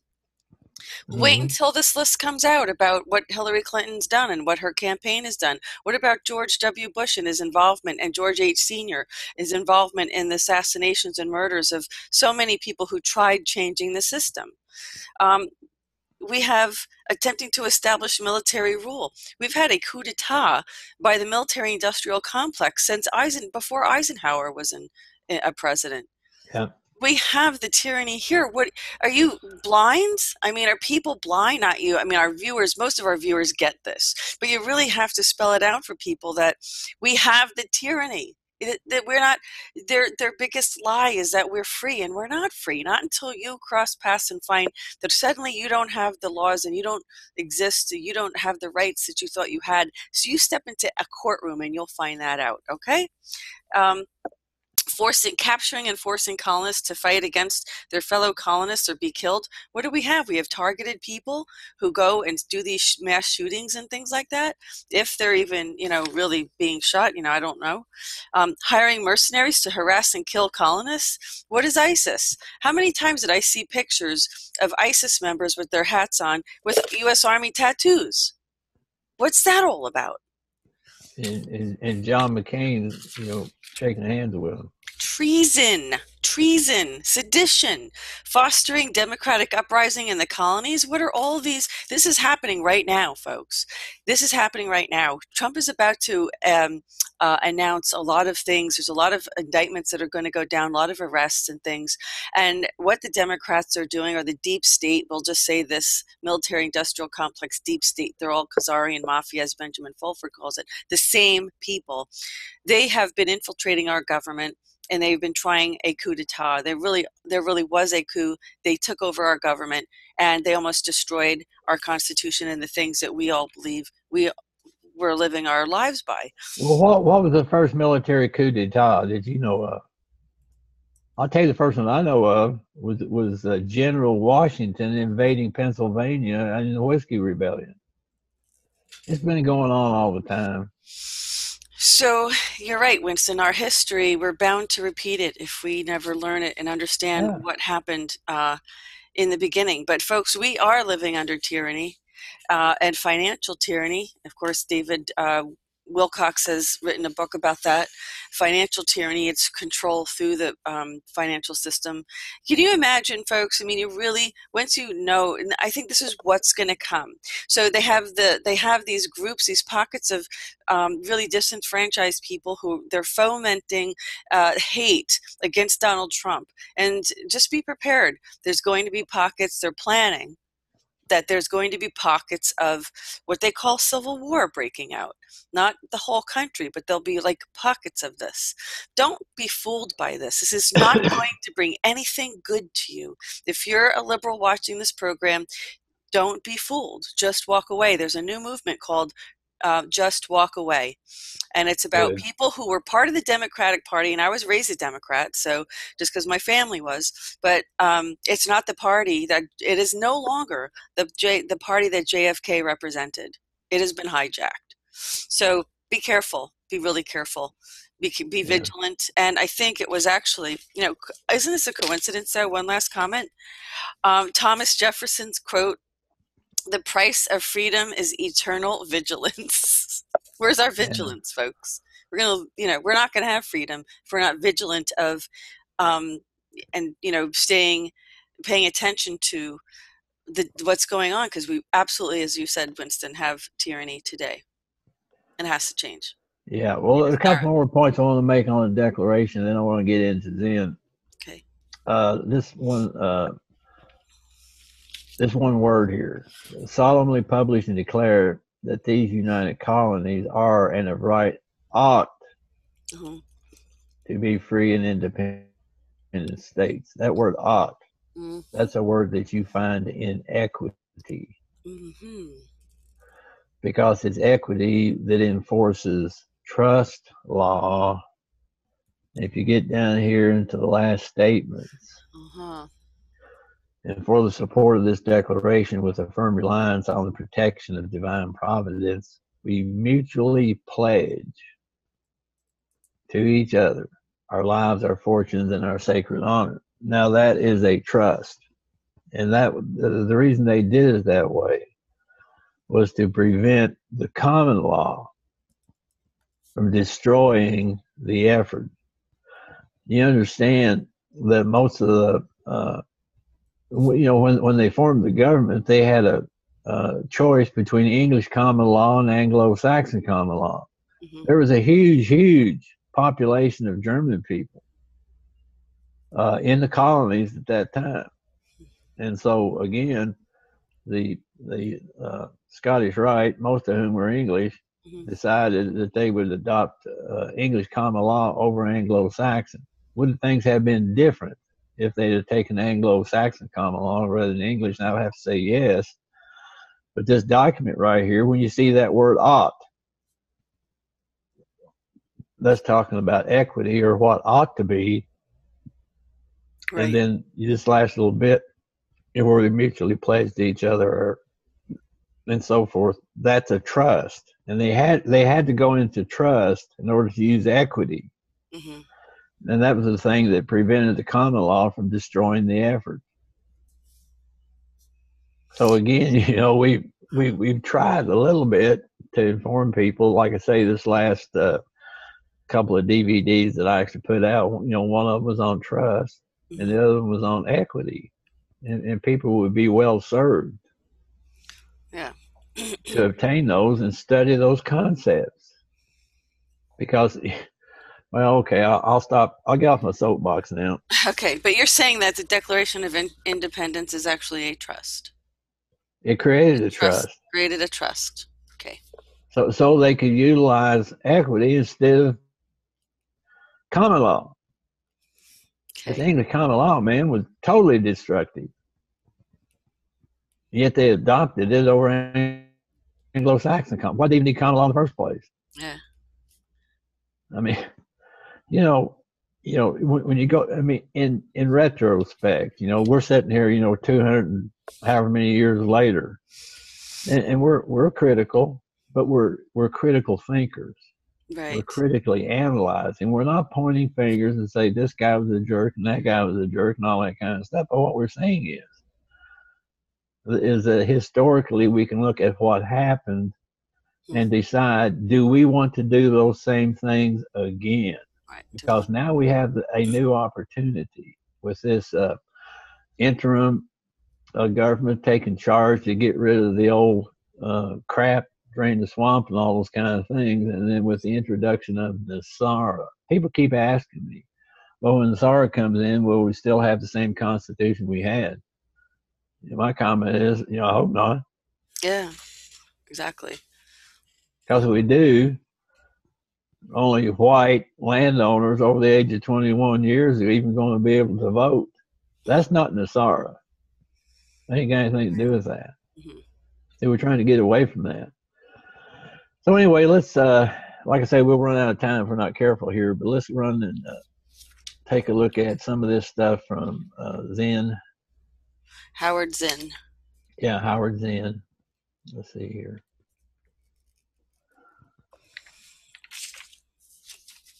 Wait until this list comes out about what Hillary Clinton's done and what her campaign has done. What about George W. Bush and his involvement, and George H. Sr., his involvement in the assassinations and murders of so many people who tried changing the system? We have attempting to establish military rule. We've had a coup d'etat by the military-industrial complex since before Eisenhower was a president. Yeah. We have the tyranny here. What are you blind? I mean, are people blind? Not you. I mean, most of our viewers get this, but you really have to spell it out for people that we have the tyranny. That we're not. Their biggest lie is that we're free, and we're not free. Not until you cross paths and find that suddenly you don't have the laws and you don't exist. You don't have the rights that you thought you had. So you step into a courtroom and you'll find that out. Okay. Capturing and forcing colonists to fight against their fellow colonists or be killed. What do we have? We have targeted people who go and do these mass shootings and things like that. If they're even, really being shot, I don't know. Hiring mercenaries to harass and kill colonists. What is ISIS? How many times did I see pictures of ISIS members with their hats on with U.S. Army tattoos? What's that all about? And John McCain, shaking hands with him. Treason, sedition, fostering democratic uprising in the colonies. What are all these? This is happening right now, folks. This is happening right now. Trump is about to announce a lot of things. There's a lot of indictments that are going to go down, a lot of arrests and things. And what the Democrats are doing, or the deep state, we'll just say this military-industrial complex deep state, they're all Khazarian mafia, as Benjamin Fulford calls it, the same people. They have been infiltrating our government, and they've been trying a coup d'etat. There really was a coup. They took over our government, and they almost destroyed our Constitution and the things that we all believe we're living our lives by. Well, what was the first military coup d'etat that you know of? I'll tell you, the first one I know of was General Washington invading Pennsylvania in the Whiskey Rebellion. It's been going on all the time. So you're right, Winston. Our history, we're bound to repeat it if we never learn it and understand Yeah. what happened in the beginning. But folks, we are living under tyranny and financial tyranny. Of course, David Wilcox has written a book about that. Financial tyranny, it's control through the financial system. Can you imagine, folks? I mean, you really, once you know, and I think this is what's going to come. So they have these groups, these pockets of really disenfranchised people who they're fomenting hate against Donald Trump. And just be prepared. There's going to be pockets, they're planning that there's going to be pockets of what they call civil war breaking out. Not the whole country, but there'll be like pockets of this. Don't be fooled by this. This is not going to bring anything good to you. If you're a liberal watching this program, don't be fooled. Just walk away. There's a new movement called Just Walk Away. And it's about people who were part of the Democratic Party, and I was raised a Democrat, so just because my family was, but it's not the party that, it is no longer the party that JFK represented. It has been hijacked. So be careful, be really careful, be vigilant. And I think it was actually, isn't this a coincidence though? One last comment. Thomas Jefferson's quote, "The price of freedom is eternal vigilance." Where's our vigilance, folks? We're not gonna have freedom if we're not vigilant of, paying attention to what's going on, because we absolutely, as you said, Winston, have tyranny today, and it has to change. Yeah. Well, a couple more points I want to make on the Declaration, then I want to get into Zen. Okay. This one word here: solemnly publish and declare that these united colonies are and of right ought to be free and independent states. That word ought, that's a word that you find in equity. Because it's equity that enforces trust law. If you get down here into the last statements, and for the support of this declaration with a firm reliance on the protection of divine providence, we mutually pledge to each other our lives, our fortunes, and our sacred honor. Now that is a trust. And that the reason they did it that way was to prevent the common law from destroying the effort. You understand that most of the when they formed the government, they had a choice between English common law and Anglo-Saxon common law. There was a huge population of German people in the colonies at that time. And so again, the Scottish Rite, most of whom were English, decided that they would adopt English common law over Anglo-Saxon. Wouldn't things have been different if they'd have taken Anglo-Saxon common law rather than English? And I would have to say yes. But this document right here, when you see that word ought, that's talking about equity or what ought to be. Right. And then you just last little bit where we mutually pledge to each other and so forth. That's a trust. And they had to go into trust in order to use equity. And that was the thing that prevented the common law from destroying the effort. So again, we've tried a little bit to inform people. Like I say, this last couple of DVDs that I actually put out, one of them was on trust and the other one was on equity, and people would be well served to obtain those and study those concepts. Because, well, okay, I'll stop. I'll get off my soapbox now. Okay, but you're saying that the Declaration of Independence is actually a trust. It created a trust. Created a trust. Okay. So they could utilize equity instead of common law. Okay. The English common law, man, was totally destructive. Yet they adopted it over Anglo-Saxon common. Why did they even need common law in the first place? Yeah. I mean, you know, when you go, I mean, in retrospect, we're sitting here, 200 and however many years later, and we're critical, but we're critical thinkers. We're Right. critically analyzing. We're not pointing fingers and say this guy was a jerk and that guy was a jerk and all that kind of stuff. But what we're saying is that historically we can look at what happened and decide, do we want to do those same things again? Right. Because now we have a new opportunity with this interim government taking charge to get rid of the old crap, drain the swamp and all those kind of things. And then with the introduction of NACCURATE, people keep asking me, well, when NACCURATE comes in, will we still have the same constitution we had? My comment is, I hope not. Yeah, exactly. Because if we do, only white landowners over the age of 21 years are even going to be able to vote. That's not NACCURATE. That ain't got anything to do with that. Mm-hmm. They were trying to get away from that. So anyway, let's, like I say, we'll run out of time if we're not careful here, but let's run and take a look at some of this stuff from Zinn. Howard Zinn. Yeah, Howard Zinn. Let's see here.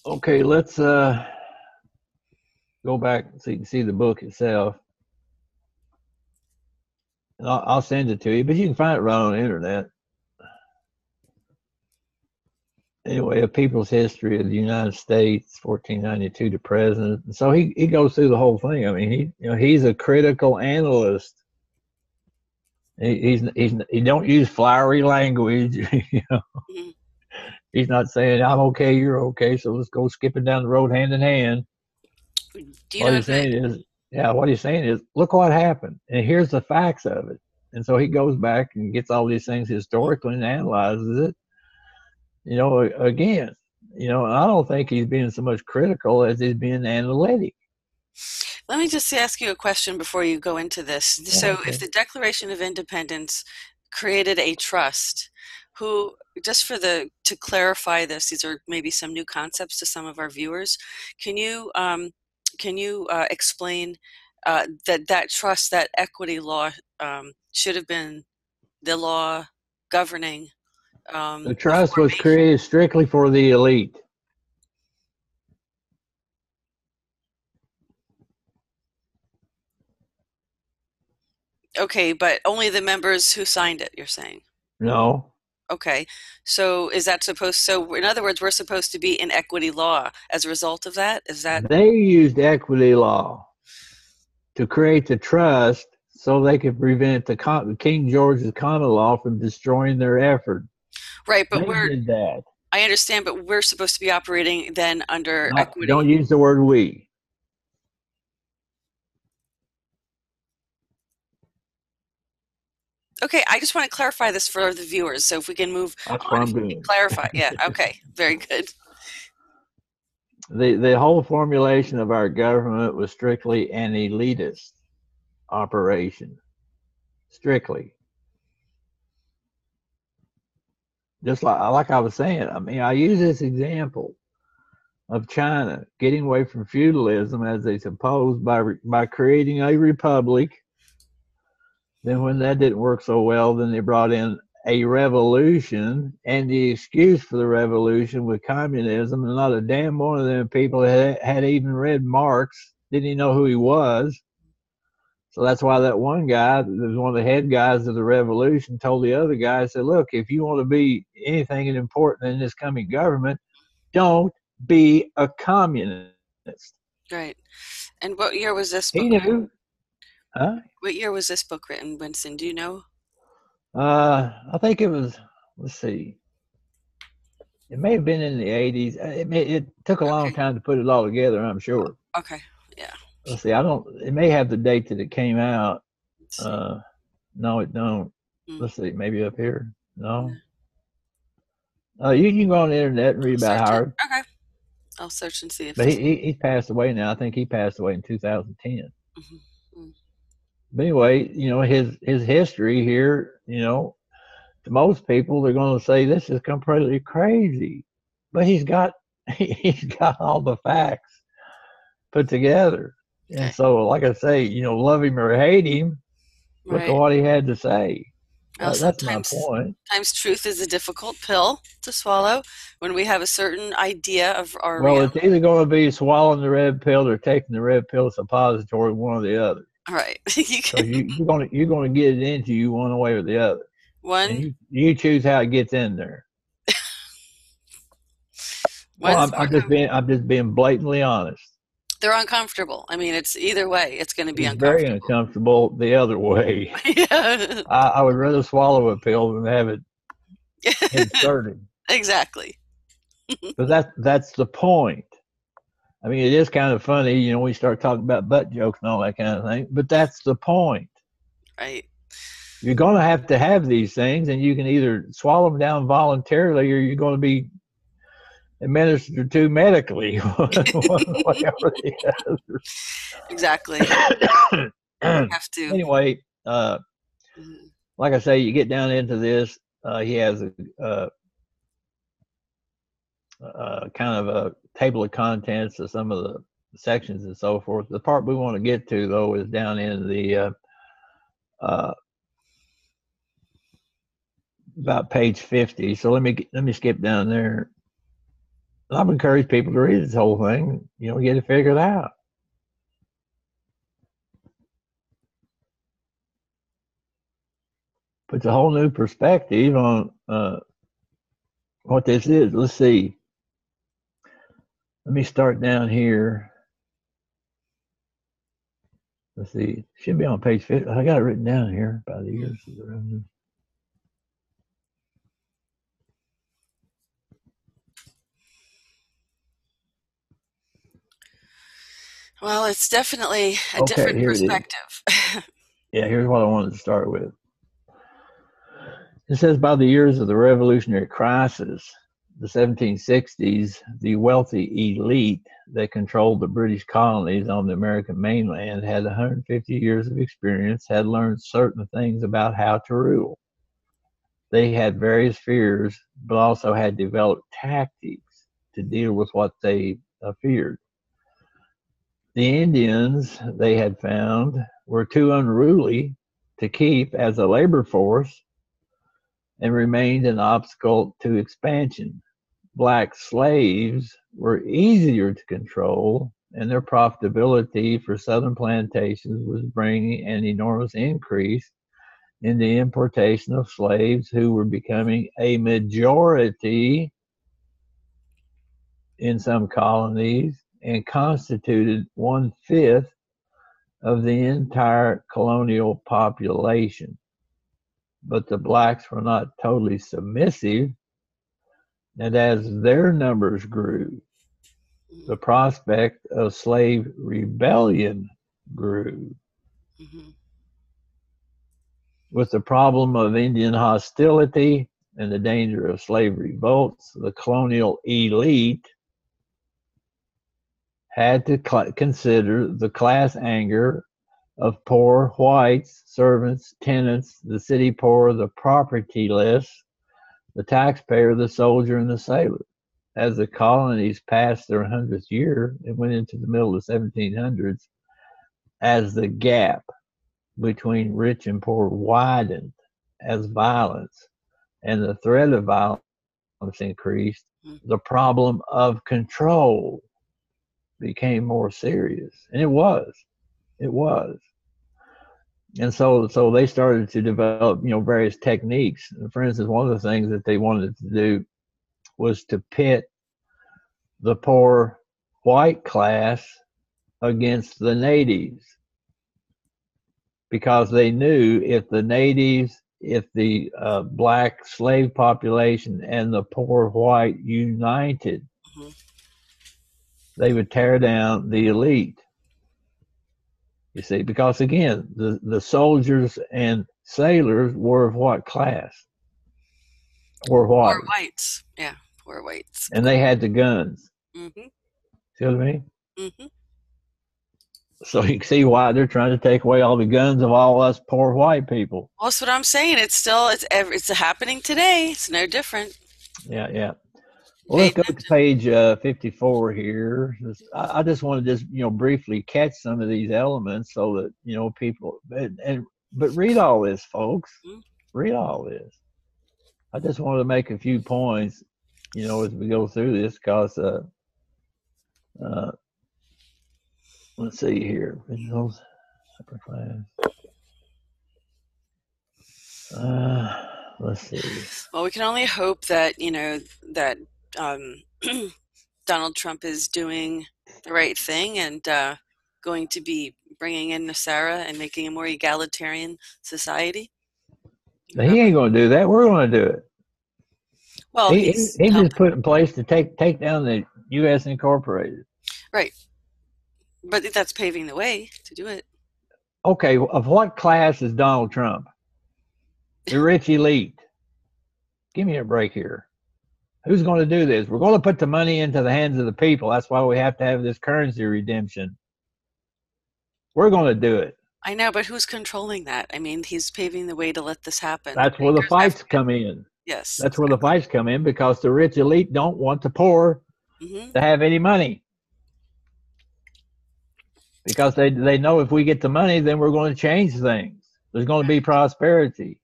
Okay, let's go back so you can see the book itself. And I'll send it to you, but you can find it right on the internet. Anyway, A People's History of the United States, 1492 to present. And so he goes through the whole thing. I mean, he's a critical analyst. He don't use flowery language. Mm-hmm. He's not saying I'm okay, you're okay, so let's go skipping down the road hand in hand. What he's saying is, look what happened, and here's the facts of it. And so he goes back and gets all these things historically and analyzes it. Again, I don't think he's being so much critical as he's being analytic. Let me just ask you a question before you go into this. Yeah, so okay. If the Declaration of Independence created a trust, who, just to clarify this, these are maybe some new concepts to some of our viewers. Can you explain that trust, that equity law should have been the law governing? The trust was created strictly for the elite. Okay, but only the members who signed it, you're saying? No. Okay, so is that so in other words, we're supposed to be in equity law as a result of that? Is that? They used equity law to create the trust so they could prevent the King George's common law from destroying their effort. Right, but they did that. I understand, but we're supposed to be operating then under equity. Don't use the word we. Okay, I just want to clarify this for the viewers. So if we can move That's what I'm doing. Clarify. Yeah, okay. Very good. The whole formulation of our government was strictly an elitist operation. Strictly. Just like I was saying, I mean, I use this example of China getting away from feudalism as they supposed by creating a republic. Then when that didn't work so well, then they brought in a revolution, and the excuse for the revolution was communism, and not a damn one of them people had even read Marx, didn't even know who he was. So that's why that one guy, that was one of the head guys of the revolution, told the other guy, said, look, if you want to be anything important in this coming government, don't be a communist. Right. And what year was this book? He knew. Huh? What year was this book written, Winston? Do you know? I think it was, let's see. It may have been in the 80s. It took a long time to put it all together, I'm sure. Okay. Yeah. Let's see. It may have the date that it came out. No, it don't. Let's see. Maybe up here. No. You can go on the internet and read about Howard. Okay. I'll search and see if. But he passed away now. I think he passed away in 2010. Mm-hmm. But anyway, his history here, to most people, they're going to say this is completely crazy. But he's got all the facts put together. And Okay. so, like I say, love him or hate him, look at Right. what he had to say. Well, That's my point. sometimes truth is a difficult pill to swallow when we have a certain idea of our Well, reality. it's either going to be swallowing the red pill or taking the red pill suppository, one or the other. All right. Because you're gonna get it into you one way or the other, and One, you choose how it gets in there. Well, one's more I'm just being blatantly honest. they're uncomfortable. I mean, it's either way, it's going to be It's very uncomfortable. uncomfortable the other way. Yeah. I would rather swallow a pill than have it inserted. Exactly. But that's the point. I mean, it is kind of funny, we start talking about butt jokes and all that kind of thing. But that's the point. Right. You're going to have these things, and you can either swallow them down voluntarily, or you're going to be administered to medically, whatever the other. Exactly. Have to. Anyway, Mhm. like I say, you get down into this. He has kind of a table of contents of some of the sections and so forth. The part we want to get to, though, is down in the about page 50. So let me skip down there. I've encouraged people to read this whole thing, get it figured out. Puts a whole new perspective on what this is. Let's see. Let me start down here. Let's see. Should be on page 50. I got it written down here by the years of the revenue. Well, it's definitely a Okay, different here it is. perspective. Yeah, here's what I wanted to start with. It says by the years of the revolutionary crisis, the 1760s, the wealthy elite that controlled the British colonies on the American mainland had 150 years of experience, had learned certain things about how to rule. They had various fears, but also had developed tactics to deal with what they feared. The Indians, they had found, were too unruly to keep as a labor force and remained an obstacle to expansion. Black slaves were easier to control, and their profitability for southern plantations was bringing an enormous increase in the importation of slaves who were becoming a majority in some colonies and constituted 1/5 of the entire colonial population. But the blacks were not totally submissive, and as their numbers grew, the prospect of slave rebellion grew. Mm-hmm. With the problem of Indian hostility and the danger of slave revolts, the colonial elite had to consider the class anger of poor whites, servants, tenants, the city poor, the propertyless, the taxpayer, the soldier, and the sailor. As the colonies passed their 100th year and went into the middle of the 1700s, as the gap between rich and poor widened, as violence and the threat of violence increased, the problem of control became more serious. And it was. And so they started to develop, various techniques. For instance, one of the things that they wanted to do was to pit the poor white class against the natives, because they knew if the black slave population and the poor white united, Mm-hmm. they would tear down the elite. You see, because again, the soldiers and sailors were of what class? Were Poor white. whites. Yeah, poor whites. And they had the guns. Mm-hmm. See what I mean? Mm-hmm. So you can see why they're trying to take away all the guns of all us poor white people. Well, that's what I'm saying. It's happening today. It's no different. Yeah, yeah. Well, Pay let's go to attention. page 54 here. I just want to just briefly catch some of these elements so that people but read all this, folks. Mhm. Read all this. I just wanted to make a few points, as we go through this, because uh, let's see here. Upper class. Let's see. Well, we can only hope that that um, Donald Trump is doing the right thing and going to be bringing in NACCURATE and making a more egalitarian society. He ain't going to do that. We're going to do it. Well, he's He just helping. put in place to take down the U.S. Incorporated. Right, but that's paving the way to do it. Okay, of what class is Donald Trump? The rich elite. Give me a break here. Who's going to do this? We're going to put the money into the hands of the people. That's why we have to have this currency redemption. We're going to do it. I know, but who's controlling that? I mean, he's paving the way to let this happen. That's where the fights come in. Yes, That's where the fights come in, because the rich elite don't want the poor to have any money. Because they know if we get the money, then we're going to change things. There's going to be prosperity.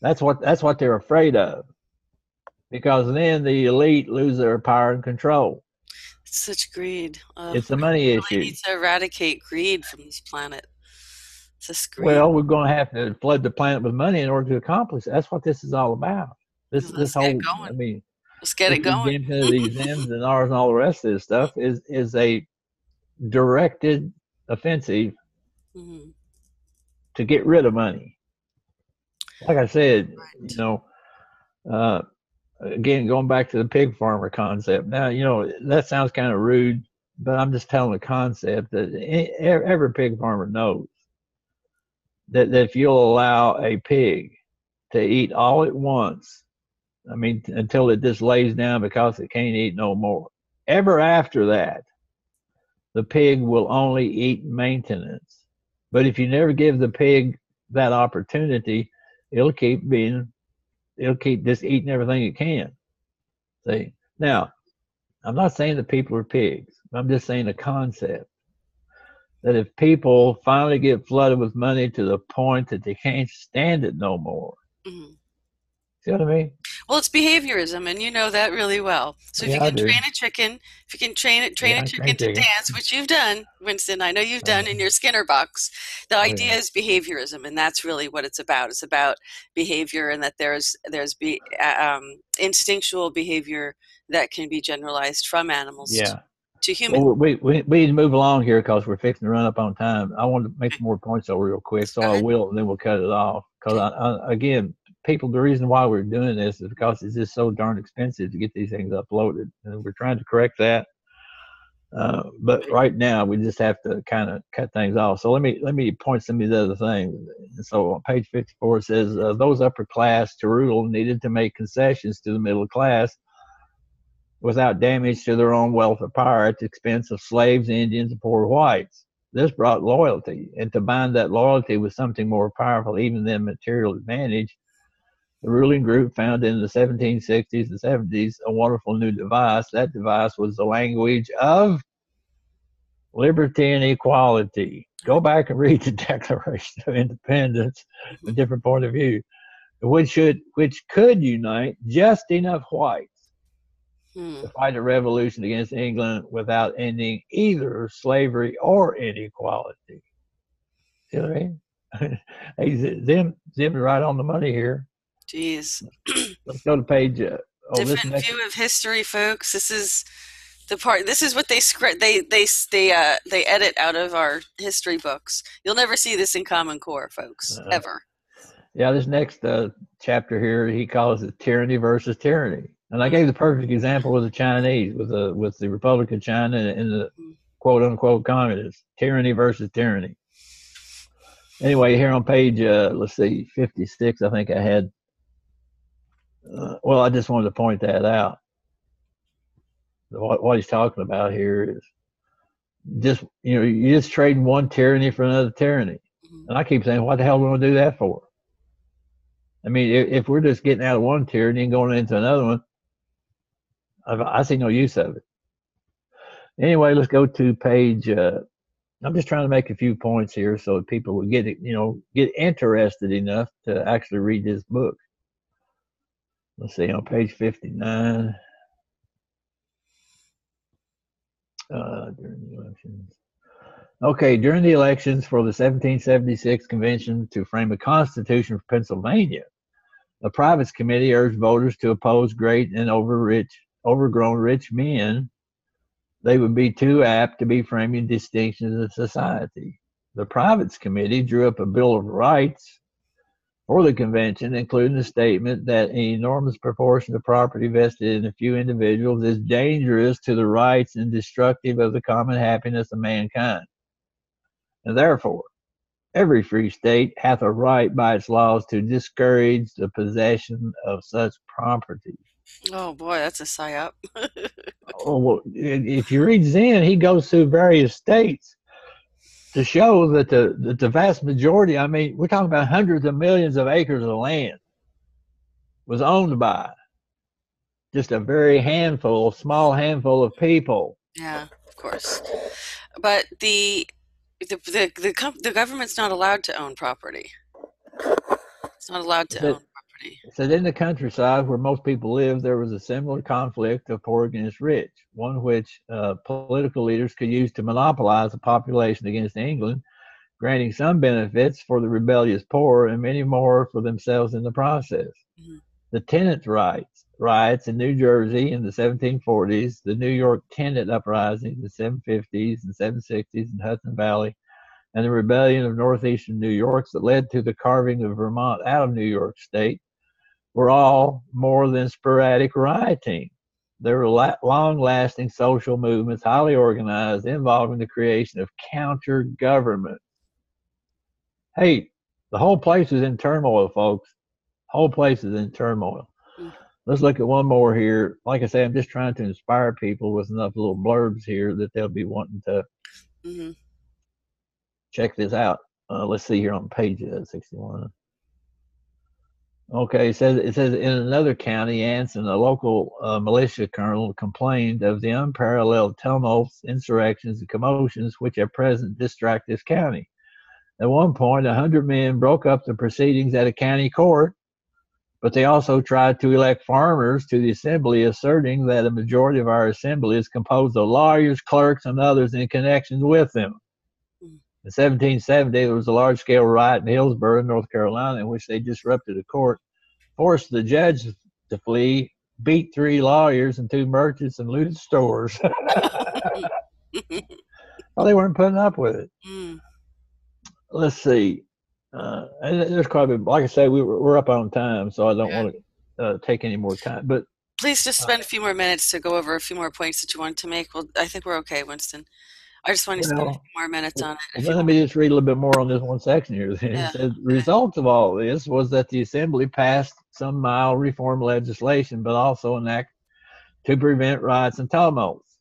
That's what they're afraid of. Because then the elite lose their power and control. It's such greed. It's a money We issue. need to eradicate greed from this planet. It's just greed. Well, we're going to have to flood the planet with money in order to accomplish it. That's what this is all about. This whole, I mean, let's get it this going. redemption of these M's and R's and all the rest of this stuff is a directed offensive to get rid of money. Like I said, again, going back to the pig farmer concept. Now, that sounds kind of rude, but I'm just telling the concept that every pig farmer knows that if you'll allow a pig to eat all at once, I mean, until it just lays down because it can't eat no more, ever after that, the pig will only eat maintenance. But if you never give the pig that opportunity, it'll keep just eating everything it can. See? Now, I'm not saying that people are pigs. I'm just saying a concept that if people finally get flooded with money to the point that they can't stand it no more. See what I mean? Well, it's behaviorism, and you know that really well. So if you can train a chicken, if you can train a chicken to dance, which you've done, Winston, I know you've done in your Skinner box, the idea is behaviorism, and that's really what it's about. It's about behavior, and that there's instinctual behavior that can be generalized from animals to humans. Well, we need to move along here because we're fixing to run up on time. I want to make some more points over real quick, so I will, and then we'll cut it off. Because again, people, the reason why we're doing this is because it's just so darn expensive to get these things uploaded, and we're trying to correct that. But right now, we just have to kind of cut things off. So let me point some of these other things. So on page 54, it says those upper class to rule needed to make concessions to the middle class without damage to their own wealth or power at the expense of slaves, Indians, and poor whites. This brought loyalty, and to bind that loyalty with something more powerful even than material advantage, the ruling group found in the 1760s and 70s a wonderful new device. That device was the language of liberty and equality. Go back and read the Declaration of Independence, a different point of view, which could unite just enough whites to fight a revolution against England without ending either slavery or inequality. See what I mean? Hey, Zim right on the money here. Jeez. Let's go to page. Different view of history, folks. This is the part. This is what they edit out of our history books. You'll never see this in Common Core, folks, ever. Yeah, this next chapter here, he calls it tyranny versus tyranny. And I gave the perfect example with the Chinese, with the Republic of China and the quote unquote communists. Tyranny versus tyranny. Anyway, here on page let's see, 56, I think I had. Well, I just wanted to point that out. What he's talking about here is just, you just trading one tyranny for another tyranny. Mhm. And I keep saying, what the hell are we going to do that for? I mean, if we're just getting out of one tyranny and going into another one, I see no use of it. Anyway, let's go to page. I'm just trying to make a few points here so that people will get interested enough to actually read this book. Let's see, on page 59. During the elections. Okay, during the elections for the 1776 convention to frame a constitution for Pennsylvania, the Privates Committee urged voters to oppose great and overgrown rich men. They would be too apt to be framing distinctions of society. The Privates Committee drew up a Bill of Rights for the convention, including a statement that an enormous proportion of property vested in a few individuals is dangerous to the rights and destructive of the common happiness of mankind. And therefore, every free state hath a right by its laws to discourage the possession of such property. Oh boy, that's a psyop. Oh, well, if you read Zen, he goes through various states to show that the vast majority, I mean, we're talking about hundreds of millions of acres of land, was owned by just a very small handful of people. Yeah, of course. But the government's not allowed to own property. It's not allowed to own property. Said in the countryside where most people live, there was a similar conflict of poor against rich, one which political leaders could use to monopolize the population against England, granting some benefits for the rebellious poor and many more for themselves in the process. Mm-hmm. The tenants' riots in New Jersey in the 1740s, the New York tenant uprising in the 750s and 760s in Hudson Valley, and the rebellion of northeastern New York that led to the carving of Vermont out of New York State were all more than sporadic rioting. They were long-lasting social movements, highly organized, involving the creation of counter-government. Hey, the whole place is in turmoil, folks. Whole place is in turmoil. Mm. Let's look at one more here. Like I say, I'm just trying to inspire people with enough little blurbs here that they'll be wanting to check this out. Let's see here on page 61. Okay, it says in another county, Anson, a local militia colonel, complained of the unparalleled tumults, insurrections, and commotions which at present distract this county. At one point, 100 men broke up the proceedings at a county court, but they also tried to elect farmers to the assembly, asserting that a majority of our assembly is composed of lawyers, clerks, and others in connection with them. In 1770, there was a large-scale riot in Hillsborough, North Carolina, in which they disrupted a court, forced the judge to flee, beat 3 lawyers and 2 merchants, and looted stores. Well, they weren't putting up with it. Let's see. There's quite a bit. Like I say, we're up on time, so I don't want to take any more time. But please just spend a few more minutes to go over a few more points that you wanted to make. Well, I think we're okay, Winston. I just want to spend a few more minutes on it. Let me just read a little bit more on this one section here. It says, the result of all this was that the Assembly passed some mild reform legislation, but also an act to prevent riots and tumults.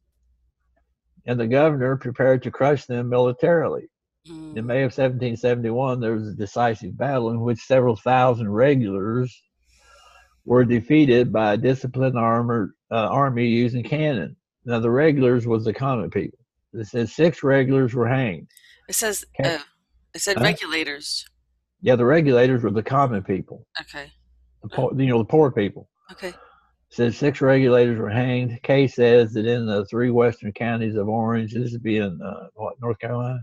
And the governor prepared to crush them militarily. In May of 1771, there was a decisive battle in which several thousand regulars were defeated by a disciplined army using cannon. Now, the regulars was the common people. It says 6 regulars were hanged. It said regulators. Yeah, the regulators were the common people. Okay. The poor people. Okay. It says 6 regulators were hanged. Kay says that in the 3 western counties of Orange, this would be in North Carolina,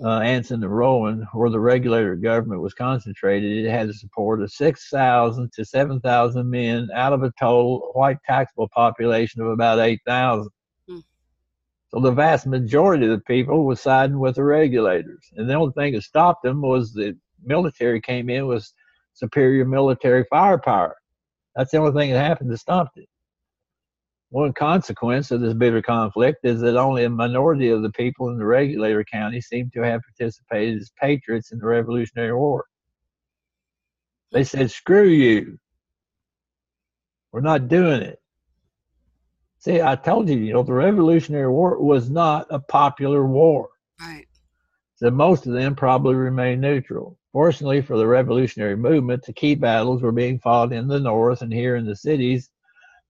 Anson and Rowan, where the regulator government was concentrated, it had the support of 6,000 to 7,000 men out of a total white taxable population of about 8,000. So the vast majority of the people was siding with the regulators. And the only thing that stopped them was the military came in with superior military firepower. That's the only thing that happened that stopped it. One consequence of this bitter conflict is that only a minority of the people in the regulator county seem to have participated as patriots in the Revolutionary War. They said, screw you. We're not doing it. See, I told you, the Revolutionary War was not a popular war. Right. So most of them probably remained neutral. Fortunately for the revolutionary movement, the key battles were being fought in the north, and here in the cities,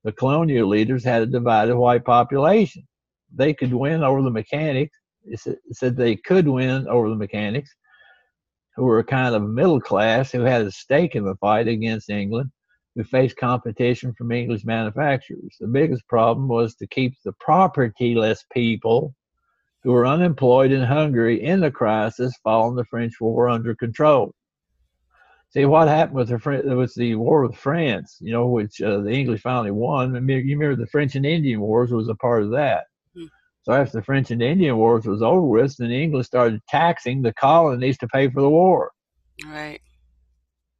the colonial leaders had a divided white population. They could win over the mechanics. It said they could win over the mechanics, who were a kind of middle class who had a stake in the fight against England, who faced competition from English manufacturers. The biggest problem was to keep the propertyless people who were unemployed and hungry in the crisis following the French War under control. See, what happened with the war with France, which the English finally won. You remember the French and Indian Wars was a part of that. Hmm. So after the French and Indian Wars was over with, then England started taxing the colonies to pay for the war. Right.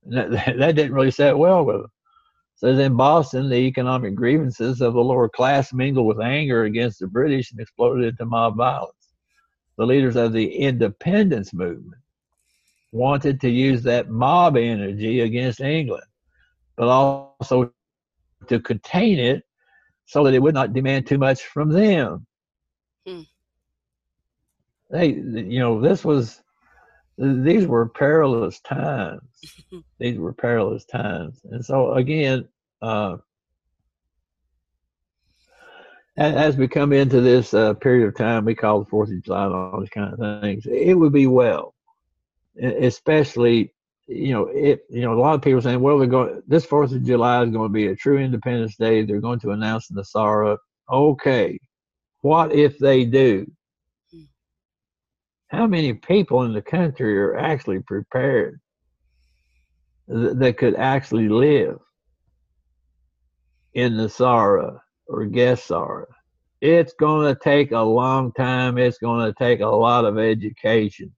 And that didn't really set well with them. So in Boston, the economic grievances of the lower class mingled with anger against the British and exploded into mob violence. The leaders of the independence movement wanted to use that mob energy against England, but also to contain it so that it would not demand too much from them. Hmm. These were perilous times. These were perilous times. And so again, as we come into this period of time we call the 4th of July and all these kind of things, it would be well, especially, a lot of people are saying, well, this 4th of July is going to be a true Independence Day. They're going to announce the SARA. Okay, what if they do? How many people in the country are actually prepared that could actually live in the SARA or guest SARA? It's going to take a long time. It's going to take a lot of education.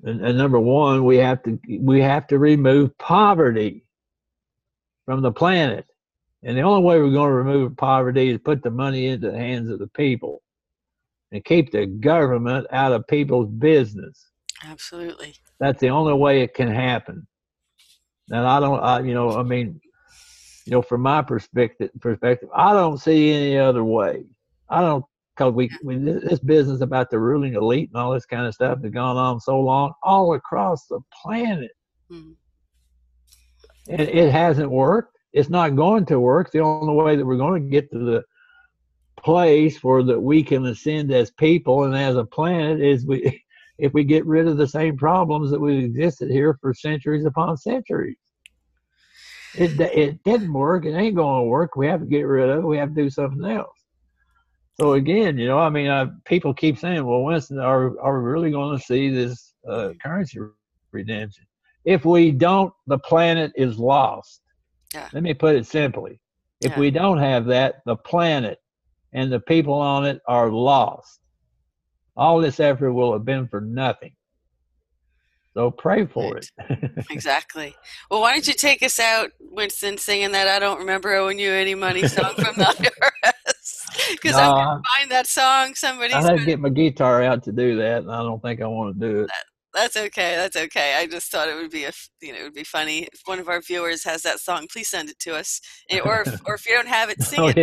And number one, we have to remove poverty from the planet. And the only way we're going to remove poverty is put the money into the hands of the people and keep the government out of people's business. Absolutely. That's the only way it can happen. And from my perspective, I don't see any other way. I don't, because this business about the ruling elite and all this kind of stuff has gone on so long all across the planet. Mm-hmm. And it hasn't worked. It's not going to work. The only way that we're going to get to the place where that we can ascend as people and as a planet is if we get rid of the same problems that we've existed here for centuries upon centuries. It didn't work. It ain't going to work. We have to get rid of it. We have to do something else. So again, people keep saying, well, Winston, are we really going to see this currency redemption? If we don't, the planet is lost. Yeah. Let me put it simply. If we don't have that, the planet and the people on it are lost. All this effort will have been for nothing. So pray for it. Exactly. Well, why don't you take us out, Winston, singing that "I Don't Remember Owing You Any Money" song from the IRS? Because I'm going to find that song. I had to get my guitar out to do that, and I don't think I want to do it. That's okay. That's okay. I just thought it would be it would be funny if one of our viewers has that song. Please send it to us, or if you don't have it, sing it.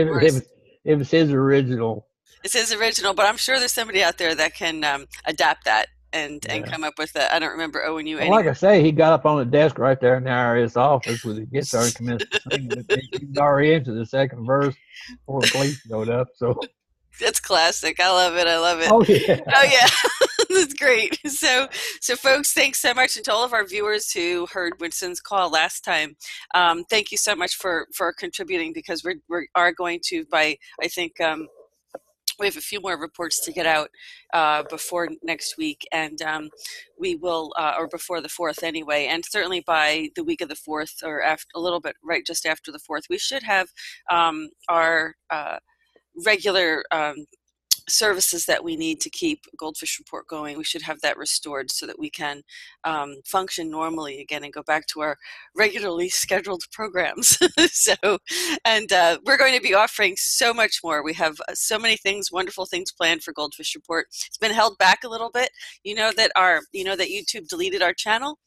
If it's his original. It's his original, but I'm sure there's somebody out there that can adapt that and come up with I don't remember owing you any. Like I say, he got up on the desk right there in the IRS office with his guitar and commenced to sing. He was already into the second verse before the police showed up. So that's classic. I love it. I love it. Oh yeah. Oh yeah. That's great. So folks, thanks so much, and to all of our viewers who heard Winston's call last time. Thank you so much for contributing, because we are going to, by I think. We have a few more reports to get out before next week, and we will, or before the 4th anyway, and certainly by the week of the 4th, or after, a little bit right just after the 4th, we should have our regular services that we need to keep Goldfish Report going. We should have that restored so that we can function normally again and go back to our regularly scheduled programs. And we're going to be offering so much more. We have so many things, wonderful things planned for Goldfish Report. It's been held back a little bit. You know that YouTube deleted our channel.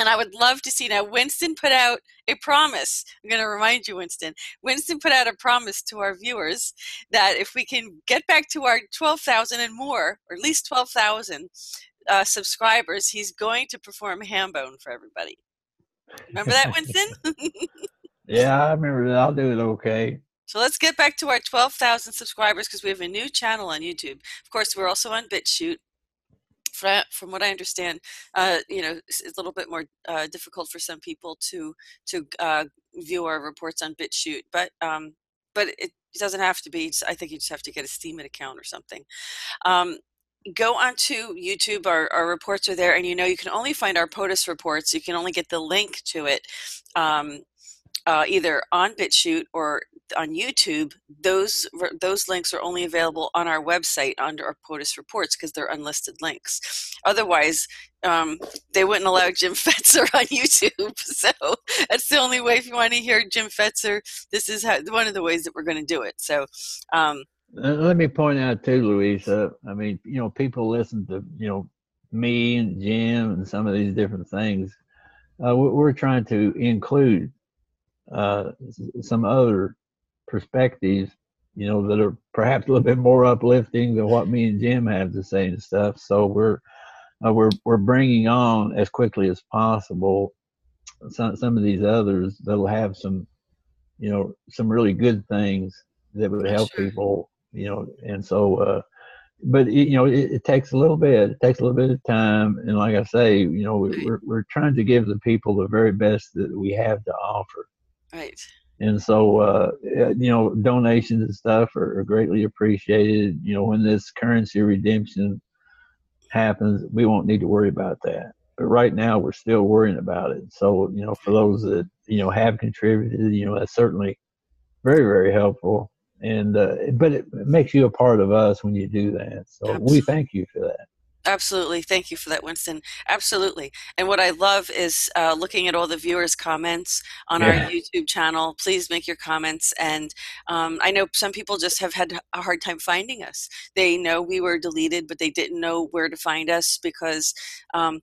And I would love to see now. Winston put out a promise. I'm going to remind you, Winston. Winston put out a promise to our viewers that if we can get back to our 12,000 and more, or at least 12,000 subscribers, he's going to perform Hambone for everybody. Remember that, Winston? Yeah, I remember that. I'll do it. Okay. So let's get back to our 12,000 subscribers because we have a new channel on YouTube. Of course, we're also on BitChute. From what I understand, it's a little bit more difficult for some people to view our reports on BitChute, but it doesn't have to be. I think you just have to get a Steemit account or something. Go onto YouTube. Our reports are there, and you can only find our POTUS reports. You can only get the link to it either on BitChute or on YouTube. Those links are only available on our website under our POTUS reports because they're unlisted links. Otherwise, they wouldn't allow Jim Fetzer on YouTube. So that's the only way. If you want to hear Jim Fetzer, this is one of the ways that we're going to do it. So let me point out too, Louisa. I mean, people listen to me and Jim and some of these different things. We're trying to include some other perspectives, that are perhaps a little bit more uplifting than what me and Jim have to say and stuff. So we're bringing on as quickly as possible some of these others that'll have some really good things that would help people, and so but it takes a little bit. It takes a little bit of time, and like I say, we're trying to give the people the very best that we have to offer. Right. And so, donations and stuff are greatly appreciated. When this currency redemption happens, we won't need to worry about that. But right now, we're still worrying about it. So, for those that, have contributed, that's certainly very, very helpful. And, but it makes you a part of us when you do that. So Absolutely. we thank you for that. Absolutely. Thank you for that, Winston. Absolutely. And what I love is looking at all the viewers' comments on our YouTube channel. Please make your comments. And I know some people just have had a hard time finding us. They know we were deleted, but they didn't know where to find us because, and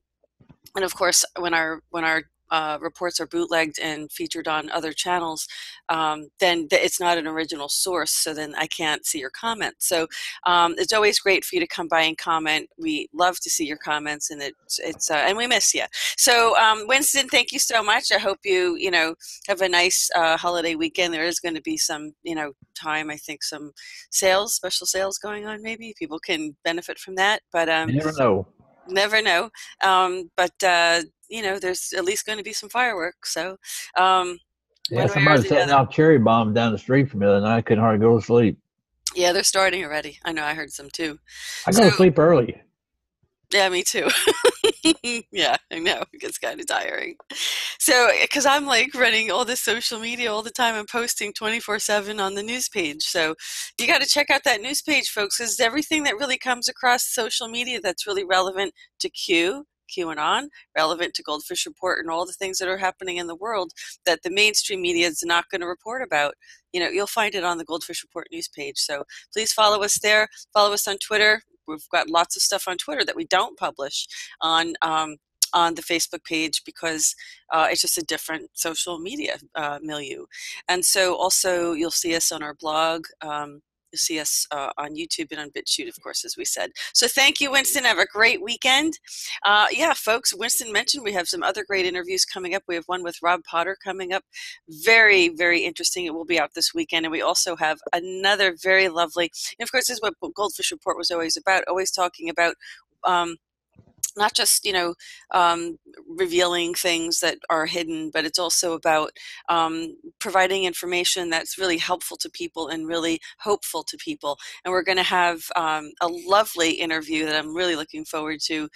of course, when our reports are bootlegged and featured on other channels, then it's not an original source, so then I can't see your comment. So it's always great for you to come by and comment. We love to see your comments, and and we miss you. So Winston, thank you so much. I hope you have a nice holiday weekend. There is going to be some time, I think, some special sales going on. Maybe people can benefit from that, but you never know. Never know. But there's at least going to be some fireworks. So, Yeah, somebody setting off cherry bombs down the street from me the other night. I couldn't hardly go to sleep. Yeah, they're starting already. I know. I heard some too. I go to sleep early. Yeah, me too. Yeah, I know. It gets kind of tiring. So, because I'm like running all this social media all the time, I'm posting 24/7 on the news page. So, you got to check out that news page, folks, because everything that really comes across social media that's really relevant to QAnon, relevant to Goldfish Report, and all the things that are happening in the world that the mainstream media is not going to report about. You'll find it on the Goldfish Report news page. So, please follow us there. Follow us on Twitter. We've got lots of stuff on Twitter that we don't publish on the Facebook page because it's just a different social media milieu. And so also you'll see us on our blog. You'll see us on YouTube and on BitChute, of course, as we said. So thank you, Winston. Have a great weekend. Yeah, folks, Winston mentioned we have some other great interviews coming up. We have one with Rob Potter coming up. Very, very interesting. It will be out this weekend. And we also have another very lovely, and of course, this is what Goldfish Report was always about, always talking about not just revealing things that are hidden, but it's also about providing information that's really helpful to people and really hopeful to people. And we're going to have a lovely interview that I'm really looking forward to.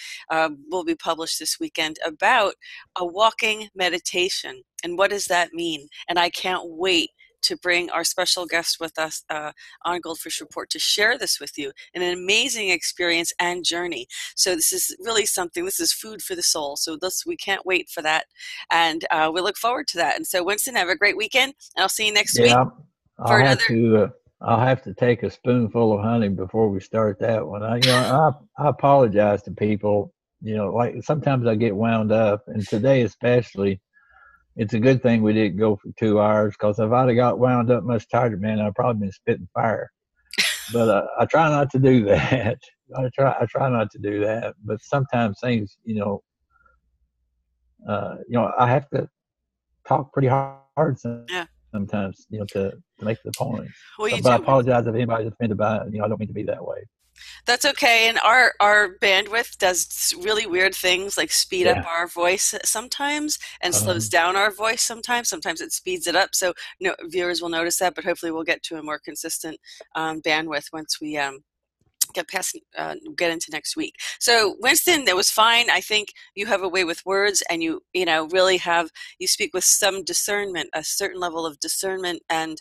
Will be published this weekend about a walking meditation and what does that mean. And I can't wait to bring our special guest with us on Goldfish Report to share this with you. An amazing experience and journey. So this is really something, this is food for the soul. So we can't wait for that. And we look forward to that. And so Winston, have a great weekend. And I'll see you next week. I'll have to take a spoonful of honey before we start that one. I apologize to people. Like sometimes I get wound up, and today especially, it's a good thing we didn't go for 2 hours because if I'd have got wound up much tighter, man, I'd probably been spitting fire. But I try not to do that. I try not to do that. But sometimes things, I have to talk pretty hard Yeah. sometimes, to make the points. Well, you But I do. apologize if anybody's offended by it. I don't mean to be that way. That's okay. And our bandwidth does really weird things like speed up Yeah. our voice sometimes and slows Um, down our voice sometimes. Sometimes it speeds it up. So no, viewers will notice that, but hopefully we'll get to a more consistent bandwidth once we get into next week. So Winston, that was fine. I think you have a way with words, and really you speak with some discernment, a certain level of discernment and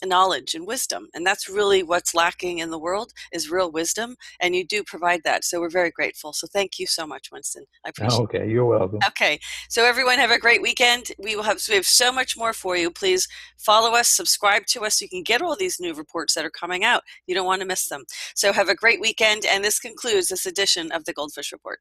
knowledge and wisdom, and that's really what's lacking in the world is real wisdom, and you do provide that. So we're very grateful. So thank you so much, Winston. I appreciate it. okay, you're welcome. Okay, so everyone have a great weekend. We have so much more for you. Please follow us, subscribe to us so you can get all these new reports that are coming out. You don't want to miss them. So have a great weekend, and this concludes this edition of the Goldfish Report.